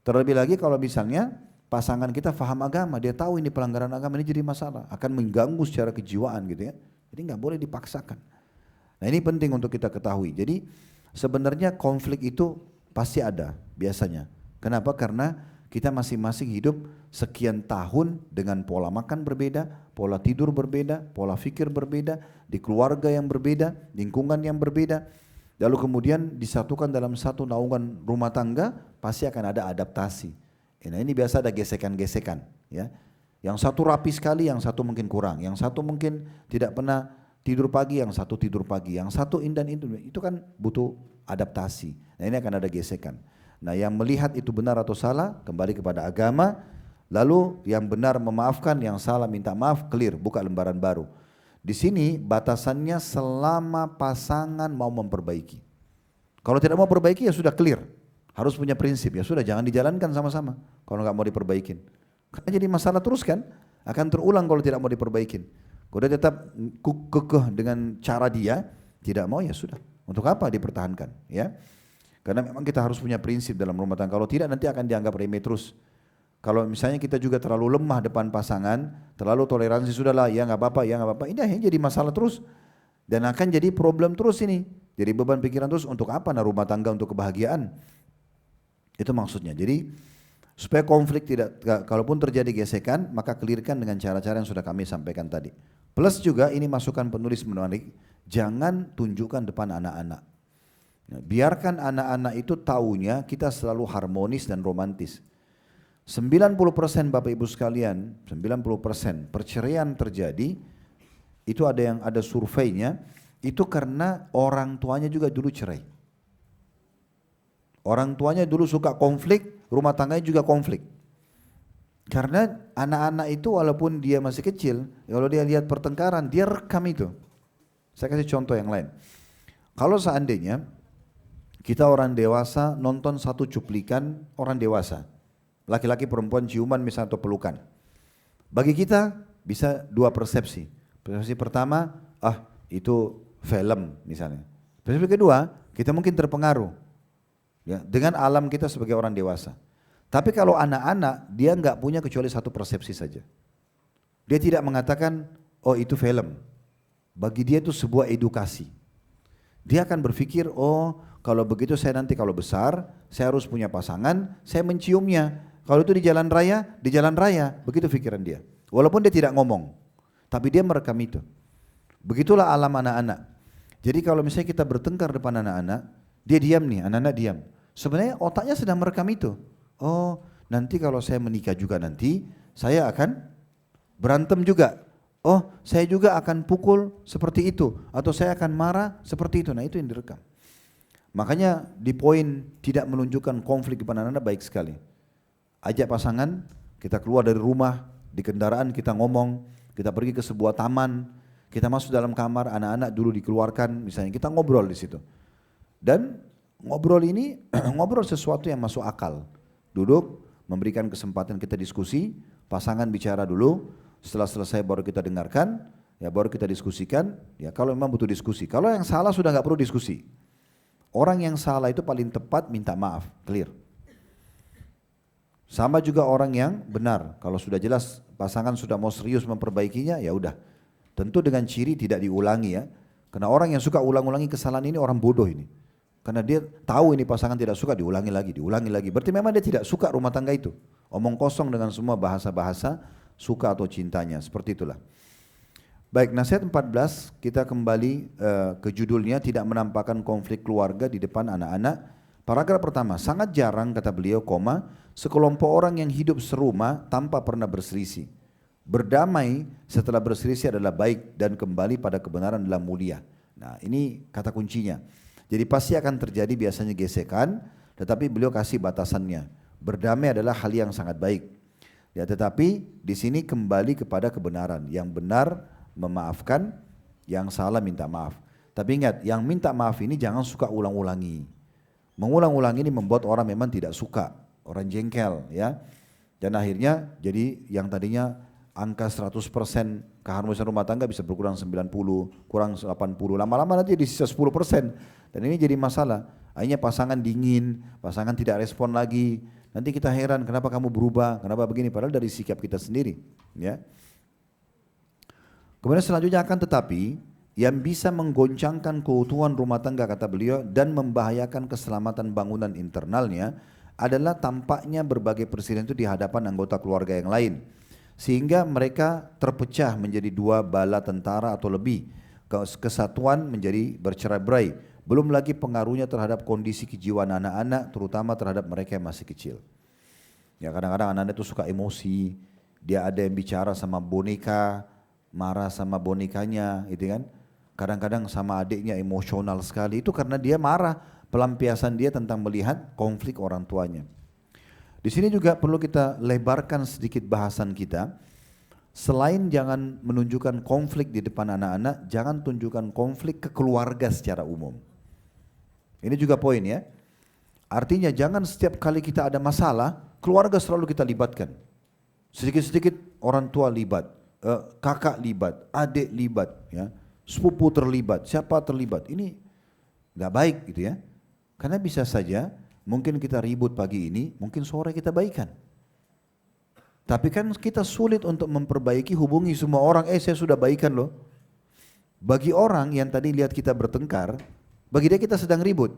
Terlebih lagi kalau misalnya pasangan kita faham agama, dia tahu ini pelanggaran agama, ini jadi masalah, akan mengganggu secara kejiwaan gitu ya. Jadi nggak boleh dipaksakan. Nah ini penting untuk kita ketahui. Jadi sebenarnya konflik itu pasti ada biasanya. Kenapa? Karena kita masing-masing hidup sekian tahun dengan pola makan berbeda, pola tidur berbeda, pola fikir berbeda, di keluarga yang berbeda, lingkungan yang berbeda. Lalu kemudian disatukan dalam satu naungan rumah tangga, pasti akan ada adaptasi. Nah ini biasa ada gesekan-gesekan. Ya. Yang satu rapi sekali, yang satu mungkin kurang. Yang satu mungkin tidak pernah tidur pagi, yang satu tidur pagi. Yang satu indan itu kan butuh adaptasi. Nah ini akan ada gesekan. Nah yang melihat itu benar atau salah kembali kepada agama, lalu yang benar memaafkan, yang salah minta maaf, clear, buka lembaran baru. Di sini batasannya selama pasangan mau memperbaiki. Kalau tidak mau perbaiki ya sudah clear, harus punya prinsip, ya sudah jangan dijalankan sama-sama kalau nggak mau diperbaikin. Karena jadi masalah terus kan, akan terulang kalau tidak mau diperbaikin. Kalau dia tetap kekeh dengan cara dia, tidak mau ya sudah, untuk apa dipertahankan ya. Karena memang kita harus punya prinsip dalam rumah tangga. Kalau tidak nanti akan dianggap remeh terus. Kalau misalnya kita juga terlalu lemah depan pasangan, terlalu toleransi, sudahlah ya nggak apa-apa, ya nggak apa-apa. Ini akhirnya jadi masalah terus dan akan jadi problem terus ini. Jadi beban pikiran terus, untuk apa nah rumah tangga, untuk kebahagiaan. Itu maksudnya. Jadi supaya konflik tidak, kalaupun terjadi gesekan, maka clearkan dengan cara-cara yang sudah kami sampaikan tadi. Plus juga ini masukan penulis menarik, jangan tunjukkan depan anak-anak. Biarkan anak-anak itu taunya kita selalu harmonis dan romantis. 90% Bapak Ibu sekalian, 90% perceraian terjadi, itu ada surveinya, itu karena orang tuanya juga dulu cerai. Orang tuanya dulu suka konflik, rumah tangganya juga konflik. Karena anak-anak itu walaupun dia masih kecil, kalau dia lihat pertengkaran, dia rekam itu. Saya kasih contoh yang lain. Kalau seandainya kita orang dewasa nonton satu cuplikan orang dewasa, laki-laki perempuan ciuman misalnya atau pelukan. Bagi kita bisa dua persepsi. Persepsi pertama, itu film misalnya. Perspektif kedua, kita mungkin terpengaruh ya, dengan alam kita sebagai orang dewasa. Tapi kalau anak-anak, dia nggak punya kecuali satu persepsi saja. Dia tidak mengatakan, oh itu film. Bagi dia itu sebuah edukasi. Dia akan berpikir, oh kalau begitu saya nanti kalau besar, saya harus punya pasangan, saya menciumnya. Kalau itu di jalan raya, begitu pikiran dia. Walaupun dia tidak ngomong, tapi dia merekam itu. Begitulah alam anak-anak. Jadi kalau misalnya kita bertengkar depan anak-anak, dia diam nih, anak-anak diam. Sebenarnya otaknya sedang merekam itu. Oh nanti kalau saya menikah juga nanti, saya akan berantem juga. Oh saya juga akan pukul seperti itu, atau saya akan marah seperti itu. Nah itu yang direkam. Makanya di poin tidak menunjukkan konflik kepada anak-anak baik sekali. Ajak pasangan, kita keluar dari rumah, di kendaraan kita ngomong, kita pergi ke sebuah taman, kita masuk dalam kamar, anak-anak dulu dikeluarkan, misalnya kita ngobrol di situ. Dan ngobrol ini ngobrol sesuatu yang masuk akal. Duduk, memberikan kesempatan kita diskusi, pasangan bicara dulu, setelah selesai baru kita dengarkan, ya baru kita diskusikan. Ya kalau memang butuh diskusi. Kalau yang salah sudah nggak perlu diskusi. Orang yang salah itu paling tepat minta maaf, clear. Sama juga orang yang benar, kalau sudah jelas pasangan sudah mau serius memperbaikinya, ya udah. Tentu dengan ciri tidak diulangi ya. Karena orang yang suka ulang-ulangi kesalahan ini orang bodoh ini. Karena dia tahu ini pasangan tidak suka, diulangi lagi. Berarti memang dia tidak suka rumah tangga itu. Omong kosong dengan semua bahasa-bahasa suka atau cintanya, seperti itulah. Baik, nasihat 14, kita kembali ke judulnya, tidak menampakkan konflik keluarga di depan anak-anak. Paragraf pertama, sangat jarang kata beliau, sekelompok orang yang hidup serumah tanpa pernah berselisih. Berdamai setelah berselisih adalah baik dan kembali pada kebenaran adalah mulia. Nah ini kata kuncinya. Jadi pasti akan terjadi biasanya gesekan, tetapi beliau kasih batasannya. Berdamai adalah hal yang sangat baik. Ya, tetapi di sini kembali kepada kebenaran. Yang benar memaafkan, yang salah minta maaf. Tapi ingat, yang minta maaf ini jangan suka ulang-ulangi. Mengulang-ulang ini membuat orang memang tidak suka, orang jengkel ya. Dan akhirnya jadi yang tadinya angka 100% keharmonisan rumah tangga bisa berkurang 90, kurang 80, lama-lama nanti di sisa 10%. Dan ini jadi masalah. Akhirnya pasangan dingin, pasangan tidak respon lagi. Nanti kita heran kenapa kamu berubah, kenapa begini, padahal dari sikap kita sendiri ya. Kemudian selanjutnya akan tetapi yang bisa menggoncangkan keutuhan rumah tangga kata beliau dan membahayakan keselamatan bangunan internalnya adalah tampaknya berbagai persilihan itu di hadapan anggota keluarga yang lain. Sehingga mereka terpecah menjadi dua bala tentara atau lebih. Kesatuan menjadi bercerai-berai. Belum lagi pengaruhnya terhadap kondisi kejiwaan anak-anak, terutama terhadap mereka yang masih kecil. Ya kadang-kadang anak-anak itu suka emosi, dia ada yang bicara sama boneka, marah sama bonekanya, gitu kan. Kadang-kadang sama adiknya emosional sekali, itu karena dia marah, pelampiasan dia tentang melihat konflik orang tuanya. Di sini juga perlu kita lebarkan sedikit bahasan kita. Selain jangan menunjukkan konflik di depan anak-anak, jangan tunjukkan konflik ke keluarga secara umum. Ini juga poin ya. Artinya jangan setiap kali kita ada masalah, keluarga selalu kita libatkan. Sedikit-sedikit orang tua libat, kakak libat, adik libat, ya, sepupu terlibat, siapa terlibat. Ini nggak baik gitu ya. Karena bisa saja mungkin kita ribut pagi ini, mungkin sore kita baikan. Tapi kan kita sulit untuk memperbaiki, hubungi semua orang, saya sudah baikan loh. Bagi orang yang tadi lihat kita bertengkar, bagi dia kita sedang ribut.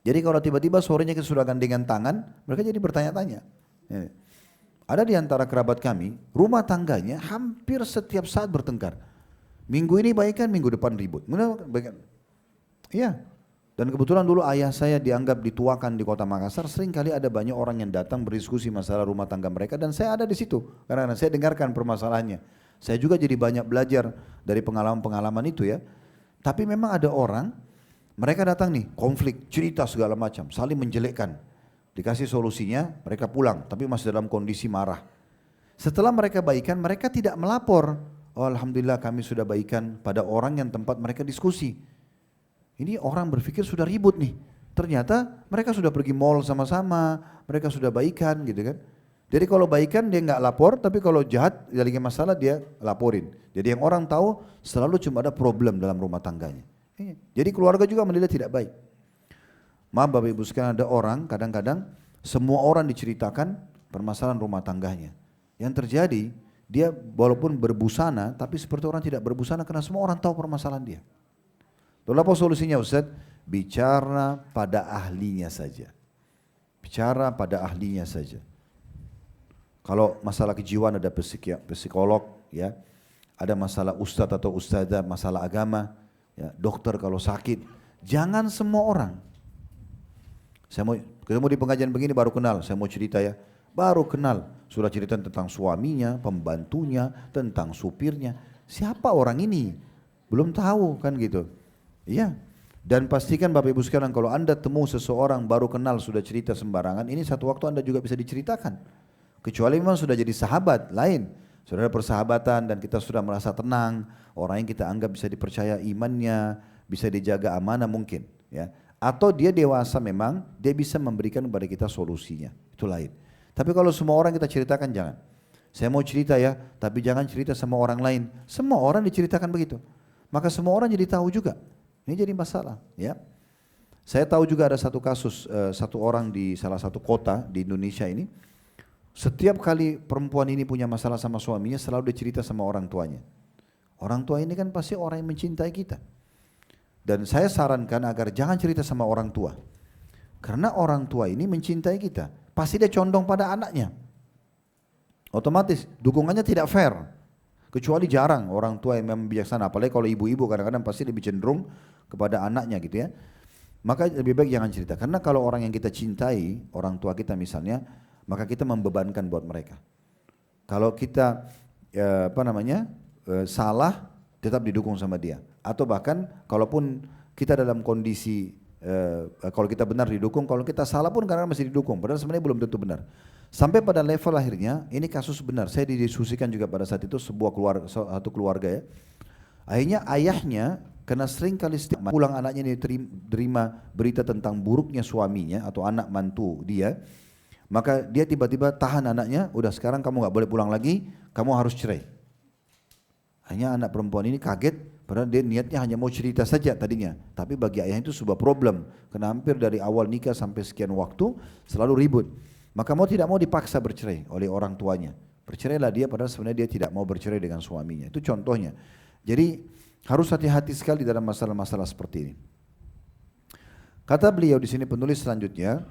Jadi kalau tiba-tiba sorenya kita sudah gandengan tangan, mereka jadi bertanya-tanya. Ada di antara kerabat kami, rumah tangganya hampir setiap saat bertengkar. Minggu ini baikan, minggu depan ribut. Iya. Dan kebetulan dulu ayah saya dianggap dituakan di kota Makassar, sering kali ada banyak orang yang datang berdiskusi masalah rumah tangga mereka dan saya ada di situ. Karena saya dengarkan permasalahannya. Saya juga jadi banyak belajar dari pengalaman-pengalaman itu ya. Tapi memang ada orang, mereka datang nih, konflik, cerita segala macam, saling menjelekkan. Dikasih solusinya, mereka pulang, tapi masih dalam kondisi marah. Setelah mereka baikan, mereka tidak melapor. Oh, alhamdulillah kami sudah baikan pada orang yang tempat mereka diskusi. Ini orang berpikir sudah ribut nih. Ternyata mereka sudah pergi mall sama-sama, mereka sudah baikan gitu kan. Jadi kalau baikan dia nggak lapor, tapi kalau jahat dia lagi masalah dia laporin. Jadi yang orang tahu selalu cuma ada problem dalam rumah tangganya. Jadi keluarga juga menilai tidak baik. Maaf Bapak Ibu sekalian, ada orang kadang-kadang semua orang diceritakan permasalahan rumah tangganya. Yang terjadi dia walaupun berbusana tapi seperti orang tidak berbusana karena semua orang tahu permasalahan dia. Lalu apa solusinya Ustaz? Bicara pada ahlinya saja. Bicara pada ahlinya saja. Kalau masalah kejiwaan ada psikolog, ya, ada masalah ustadz atau ustadzah, masalah agama, ya, dokter kalau sakit, jangan semua orang. Saya mau ketemu di pengajian begini baru kenal, saya mau cerita ya, baru kenal, sudah cerita tentang suaminya, pembantunya, tentang supirnya, siapa orang ini? Belum tahu kan gitu, iya. Dan pastikan Bapak Ibu sekalian kalau Anda temu seseorang baru kenal sudah cerita sembarangan, ini satu waktu Anda juga bisa diceritakan. Kecuali memang sudah jadi sahabat, lain. Sudah ada persahabatan dan kita sudah merasa tenang. Orang yang kita anggap bisa dipercaya imannya, bisa dijaga amanah mungkin. Ya. Atau dia dewasa memang, dia bisa memberikan kepada kita solusinya. Itu lain. Tapi kalau semua orang kita ceritakan jangan. Saya mau cerita ya, tapi jangan cerita sama orang lain. Semua orang diceritakan begitu. Maka semua orang jadi tahu juga. Ini jadi masalah. Ya. Saya tahu juga ada satu kasus, satu orang di salah satu kota di Indonesia ini. Setiap kali perempuan ini punya masalah sama suaminya selalu dicerita sama orang tuanya. Orang tua ini kan pasti orang yang mencintai kita. Dan saya sarankan agar jangan cerita sama orang tua. Karena orang tua ini mencintai kita. Pasti dia condong pada anaknya. Otomatis dukungannya tidak fair. Kecuali jarang orang tua yang memang bijaksana. Apalagi kalau ibu-ibu kadang-kadang pasti lebih cenderung kepada anaknya gitu ya. Maka lebih baik jangan cerita. Karena kalau orang yang kita cintai, orang tua kita misalnya, maka kita membebankan buat mereka. Kalau kita salah, tetap didukung sama dia. Atau bahkan kalaupun kita dalam kondisi kalau kita benar didukung, kalau kita salah pun kadang masih didukung. Padahal sebenarnya belum tentu benar. Sampai pada level akhirnya, ini kasus benar. Saya didiskusikan juga pada saat itu satu keluarga ya. Akhirnya ayahnya karena sering kali pulang anaknya ini terima berita tentang buruknya suaminya atau anak mantu dia. Maka dia tiba-tiba tahan anaknya, udah sekarang kamu gak boleh pulang lagi, kamu harus cerai. Hanya anak perempuan ini kaget, padahal dia niatnya hanya mau cerita saja tadinya. Tapi bagi ayah itu sebuah problem, karena hampir dari awal nikah sampai sekian waktu selalu ribut. Maka mau tidak mau dipaksa bercerai oleh orang tuanya. Bercerailah dia padahal sebenarnya dia tidak mau bercerai dengan suaminya. Itu contohnya. Jadi harus hati-hati sekali dalam masalah-masalah seperti ini. Kata beliau di sini penulis selanjutnya,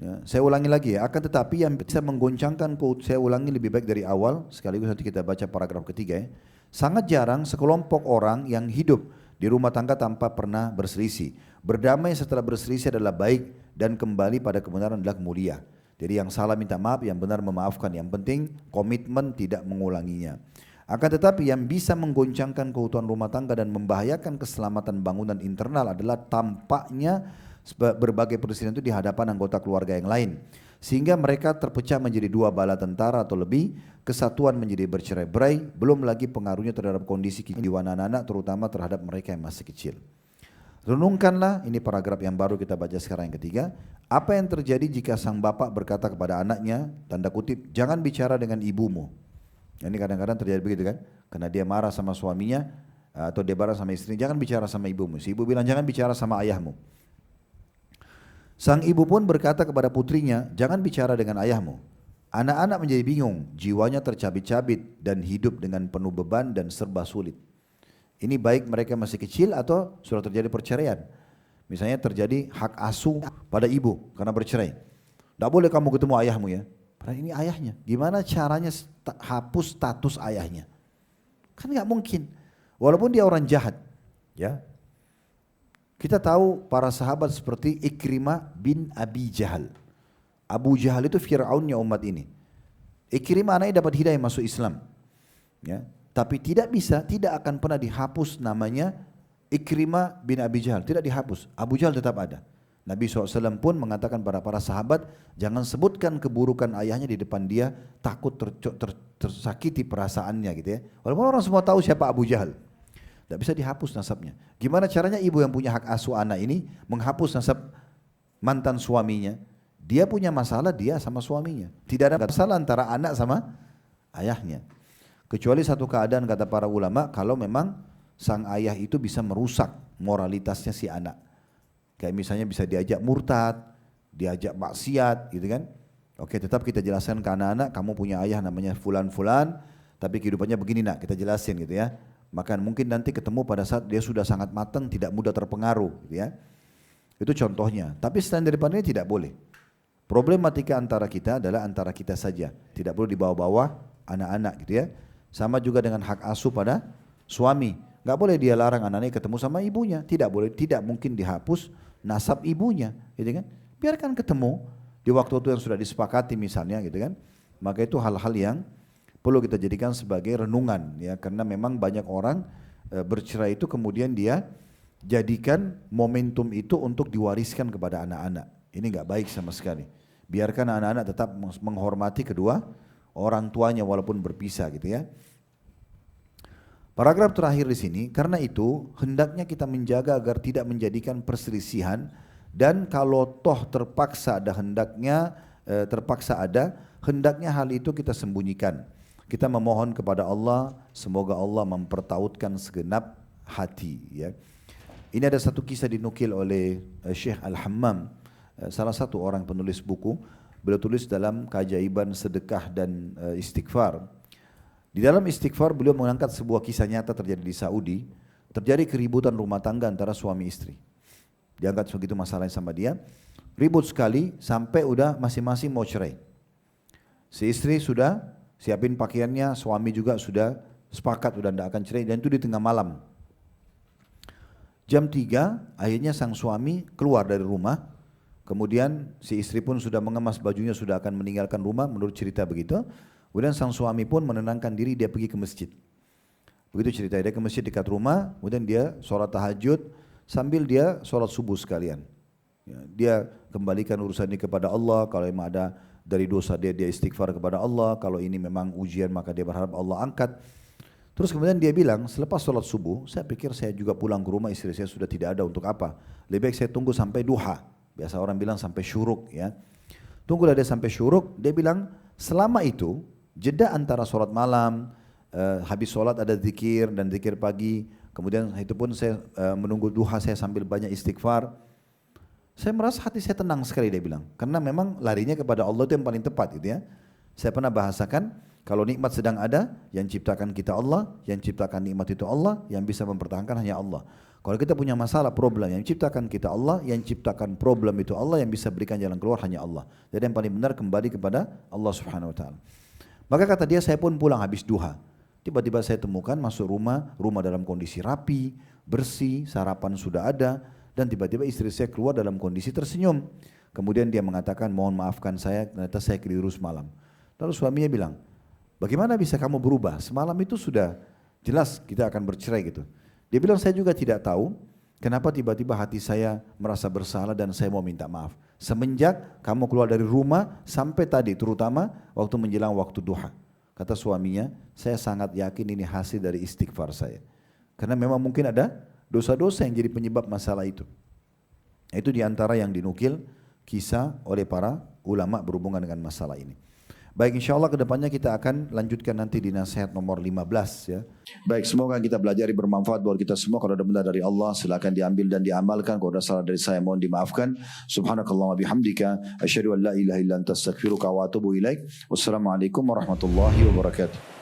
ya, saya ulangi lagi ya, akan tetapi yang bisa menggoncangkan saya ulangi lebih baik dari awal, sekaligus nanti kita baca paragraf ketiga ya. Sangat jarang sekelompok orang yang hidup di rumah tangga tanpa pernah berselisih. Berdamai setelah berselisih adalah baik dan kembali pada kebenaran adalah mulia. Jadi yang salah minta maaf, yang benar memaafkan. Yang penting komitmen tidak mengulanginya. Akan tetapi yang bisa menggoncangkan keutuhan rumah tangga dan membahayakan keselamatan bangunan internal adalah tampaknya berbagai persisian itu di hadapan anggota keluarga yang lain. Sehingga mereka terpecah menjadi dua bala tentara atau lebih, kesatuan menjadi bercerai-berai, belum lagi pengaruhnya terhadap kondisi kejiwaan anak-anak terutama terhadap mereka yang masih kecil. Renungkanlah, ini paragraf yang baru kita baca sekarang yang ketiga, apa yang terjadi jika sang bapak berkata kepada anaknya, tanda kutip, jangan bicara dengan ibumu. Ini kadang-kadang terjadi begitu kan, karena dia marah sama suaminya atau dia marah sama istrinya, jangan bicara sama ibumu. Si ibu bilang jangan bicara sama ayahmu. Sang ibu pun berkata kepada putrinya, jangan bicara dengan ayahmu. Anak-anak menjadi bingung, jiwanya tercabik-cabik dan hidup dengan penuh beban dan serba sulit. Ini baik mereka masih kecil atau sudah terjadi perceraian. Misalnya terjadi hak asuh pada ibu karena bercerai. Tidak boleh kamu ketemu ayahmu ya. Padahal ini ayahnya. Gimana caranya hapus status ayahnya? Kan nggak mungkin. Walaupun dia orang jahat, ya. Kita tahu para sahabat seperti Ikrimah bin Abi Jahal. Abu Jahal itu Fir'aunnya umat ini. Ikrimah anaknya dapat hidayah masuk Islam. Ya. Tapi tidak akan pernah dihapus namanya Ikrimah bin Abi Jahal. Tidak dihapus. Abu Jahal tetap ada. Nabi SAW pun mengatakan pada para sahabat, jangan sebutkan keburukan ayahnya di depan dia, takut tersakiti perasaannya gitu ya. Walaupun orang semua tahu siapa Abu Jahal. Tidak bisa dihapus nasabnya. Gimana caranya ibu yang punya hak asuh anak ini menghapus nasab mantan suaminya? Dia punya masalah dia sama suaminya. Tidak ada masalah antara anak sama ayahnya. Kecuali satu keadaan kata para ulama, kalau memang sang ayah itu bisa merusak moralitasnya si anak. Kayak misalnya bisa diajak murtad, diajak maksiat gitu kan. Oke, tetap kita jelaskan ke anak-anak, kamu punya ayah namanya fulan-fulan, tapi kehidupannya begini nak, kita jelasin gitu ya. Maka mungkin nanti ketemu pada saat dia sudah sangat matang, tidak mudah terpengaruh gitu ya. Itu contohnya. Tapi selain daripada ini tidak boleh. Problematika antara kita adalah antara kita saja. Tidak perlu dibawa-bawa anak-anak gitu ya. Sama juga dengan hak asuh pada suami. Gak boleh dia larang anaknya ketemu sama ibunya. Tidak boleh, tidak mungkin dihapus nasab ibunya, gitu kan? Biarkan ketemu di waktu-waktu yang sudah disepakati misalnya, gitu kan? Maka itu hal-hal yang perlu kita jadikan sebagai renungan, ya. Karena memang banyak orang bercerai itu kemudian dia jadikan momentum itu untuk diwariskan kepada anak-anak. Ini gak baik sama sekali. Biarkan anak-anak tetap menghormati kedua orang tuanya walaupun berpisah, gitu ya. Paragraf terakhir di sini, karena itu hendaknya kita menjaga agar tidak menjadikan perselisihan, dan kalau toh terpaksa hendaknya hal itu kita sembunyikan. Kita memohon kepada Allah, semoga Allah mempertautkan segenap hati. Ya. Ini ada satu kisah dinukil oleh Syekh Al-Hammam, salah satu orang penulis buku. Beliau tulis dalam Keajaiban Sedekah dan Istighfar. Di dalam istighfar beliau mengangkat sebuah kisah nyata terjadi di Saudi. Terjadi keributan rumah tangga antara suami istri. Diangkat begitu masalahnya sama dia. Ribut sekali sampai udah masing-masing mau cerai. Si istri sudah siapin pakaiannya, suami juga sudah sepakat udah tidak akan cerai, dan itu di tengah malam. Jam 3 akhirnya sang suami keluar dari rumah. Kemudian si istri pun sudah mengemas bajunya, sudah akan meninggalkan rumah menurut cerita begitu. Kemudian sang suami pun menenangkan diri, dia pergi ke masjid. Begitu cerita, dia ke masjid dekat rumah, kemudian dia sholat tahajud sambil dia sholat subuh sekalian. Ya, dia kembalikan urusan ini kepada Allah, kalau memang ada dari dosa dia istighfar kepada Allah, kalau ini memang ujian maka dia berharap Allah angkat. Terus kemudian dia bilang, selepas sholat subuh, saya pikir saya juga pulang ke rumah, istri saya sudah tidak ada, untuk apa? Lebih baik saya tunggu sampai duha, biasa orang bilang sampai syuruk ya. Tunggulah dia sampai syuruk, dia bilang selama itu, jeda antara sholat malam, habis sholat ada zikir dan zikir pagi, kemudian itu pun saya menunggu duha saya sambil banyak istighfar. Saya merasa hati saya tenang sekali, dia bilang. Karena memang larinya kepada Allah itu yang paling tepat gitu ya. Saya pernah bahasakan, kalau nikmat sedang ada, yang ciptakan kita Allah, yang ciptakan nikmat itu Allah, yang bisa mempertahankan hanya Allah. Kalau kita punya masalah, problem, yang ciptakan kita Allah, yang ciptakan problem itu Allah, yang bisa berikan jalan keluar hanya Allah. Jadi yang paling benar kembali kepada Allah Subhanahu Wa Taala. Maka kata dia, saya pun pulang habis duha. Tiba-tiba saya temukan masuk rumah dalam kondisi rapi, bersih, sarapan sudah ada, dan tiba-tiba istri saya keluar dalam kondisi tersenyum. Kemudian dia mengatakan, mohon maafkan saya, ternyata saya keliru semalam. Lalu suaminya bilang, bagaimana bisa kamu berubah? Semalam itu sudah jelas kita akan bercerai gitu. Dia bilang, saya juga tidak tahu kenapa tiba-tiba hati saya merasa bersalah dan saya mau minta maaf. Semenjak kamu keluar dari rumah sampai tadi, terutama waktu menjelang waktu duha. Kata suaminya, saya sangat yakin ini hasil dari istighfar saya. Karena memang mungkin ada dosa-dosa yang jadi penyebab masalah itu. Itu diantara yang dinukil kisah oleh para ulama berhubungan dengan masalah ini. Baik, insya Allah kedepannya kita akan lanjutkan nanti di nasihat nomor 15 ya. Baik, semoga kita belajar bermanfaat buat kita semua. Kalau ada benar dari Allah silakan diambil dan diamalkan. Kalau ada salah dari saya mohon dimaafkan. Subhanakallah wa bihamdika asyhadu an la ilaha illa anta astaghfiruka wa atubu ilaik. Wassalamualaikum warahmatullahi wabarakatuh.